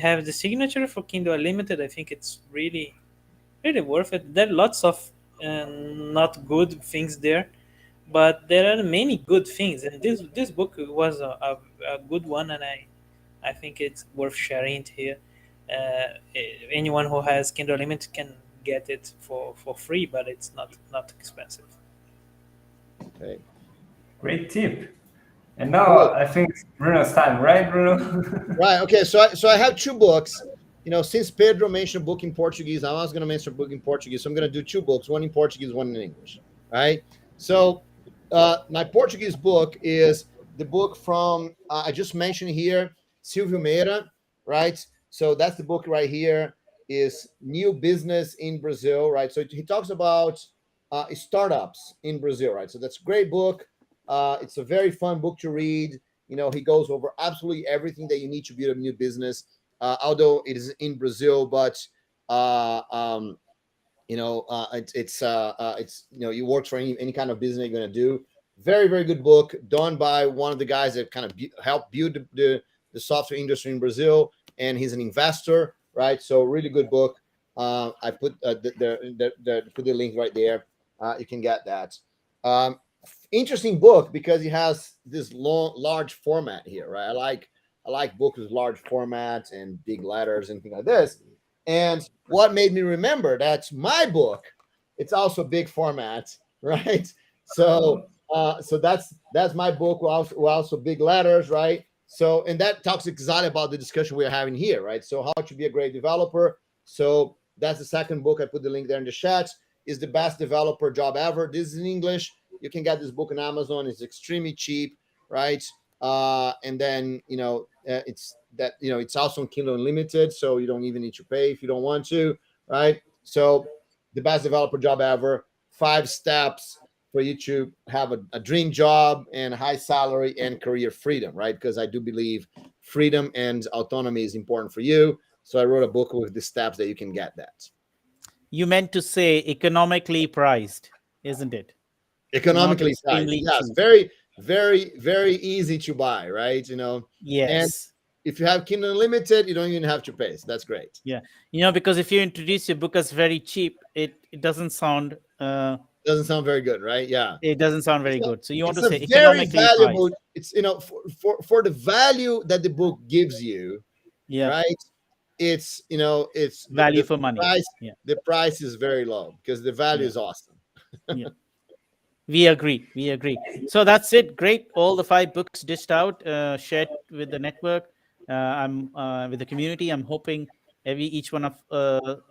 have the signature for Kindle Unlimited. I think it's really worth it. There are lots of not good things there, but there are many good things, and this book was a good one, and I think it's worth sharing it here. Anyone who has Kindle Unlimited can get it for free, but it's not expensive. Okay. Great tip. And now I think it's Bruno's time, right, Bruno? Right. Okay. So I have two books. You know, since Pedro mentioned book in Portuguese, I was going to mention a book in Portuguese. So I'm going to do two books, one in Portuguese, one in English. Right. So my Portuguese book is the book from I just mentioned here, Silvio Meira. Right. So that's the book right here. Is New Business in Brazil. Right. So he talks about startups in Brazil. Right. So that's a great book. It's a very fun book to read. You know, he goes over absolutely everything that you need to build a new business. Although it is in Brazil, but you know, it's you know, you work for any kind of business you're gonna do. Very, very good book done by one of the guys that kind of helped build the software industry in Brazil, and he's an investor, right? So really good book. I put put the link right there. You can get that. Interesting book because it has this large format here, right? I like books with large formats and big letters and things like this. And what made me remember that's my book. It's also big format, right? So that's my book. We're also big letters, right? So and that talks exactly about the discussion we're having here, right? So how to be a great developer. So that's the second book. I put the link there in the chat. Is the best developer job ever. This is in English. You can get this book on Amazon. It's extremely cheap, right? And then you know it's also on Kindle Unlimited, so you don't even need to pay if you don't want to, right? So the best developer job ever. 5 steps for you to have a dream job and high salary and career freedom, right? Because I do believe freedom and autonomy is important for you. So I wrote a book with the steps that you can get that. You meant to say economically priced, isn't it? Economically priced. extremely Yes, cheap. very, very, very easy to buy, right? You know, Yes. if you have Kindle Unlimited, you don't even have to pay. So that's great. You know, because if you introduce your book as very cheap, it doesn't sound Doesn't sound very good, right? Yeah. it doesn't sound very good. So you want to It's say a very economically valuable. priced. It's for the value that the book gives you, Yeah. right? It's it's Value the for money. price. Yeah. The price is very low because the value is awesome. We agree. So that's it. Great. All the 5 books dished out, shared with the network. I'm with the community. I'm hoping each one of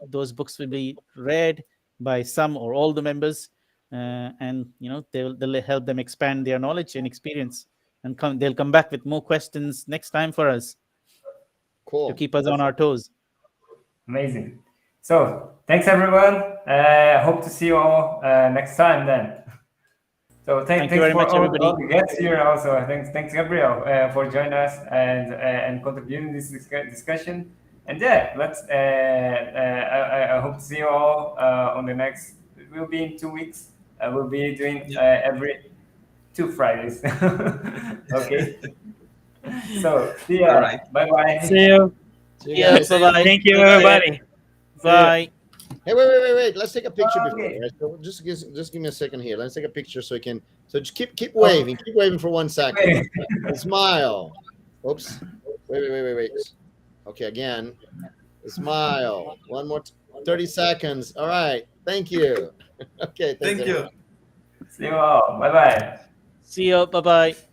those books will be read by some or all the members, and you know they'll help them expand their knowledge and experience, and they'll come back with more questions next time for us Cool. to keep us on our toes. Amazing. So thanks everyone. Hope to see you all next time then. So Thank you thanks very for much, all everybody. the guests here. Also, thanks Gabriel for joining us and contributing this discussion. And yeah, let's. I hope to see you all on the next. It will be in 2 weeks. We'll be doing every 2 Fridays. Okay. So see ya. All right. Bye bye. See you. See you Yeah, guys. bye-bye. Thank you, Bye-bye. everybody. Bye. Hey, wait. Let's take a picture before. Okay. Right? So just give me a second here. Let's take a picture so you can. So just keep waving. Keep waving for 1 second. And smile. Oops. Wait. Okay, again. Smile. One more. 30 seconds. All right. Thank you. Okay. Thank thanks, you. everyone. See you all. Bye bye. See you. Bye-bye.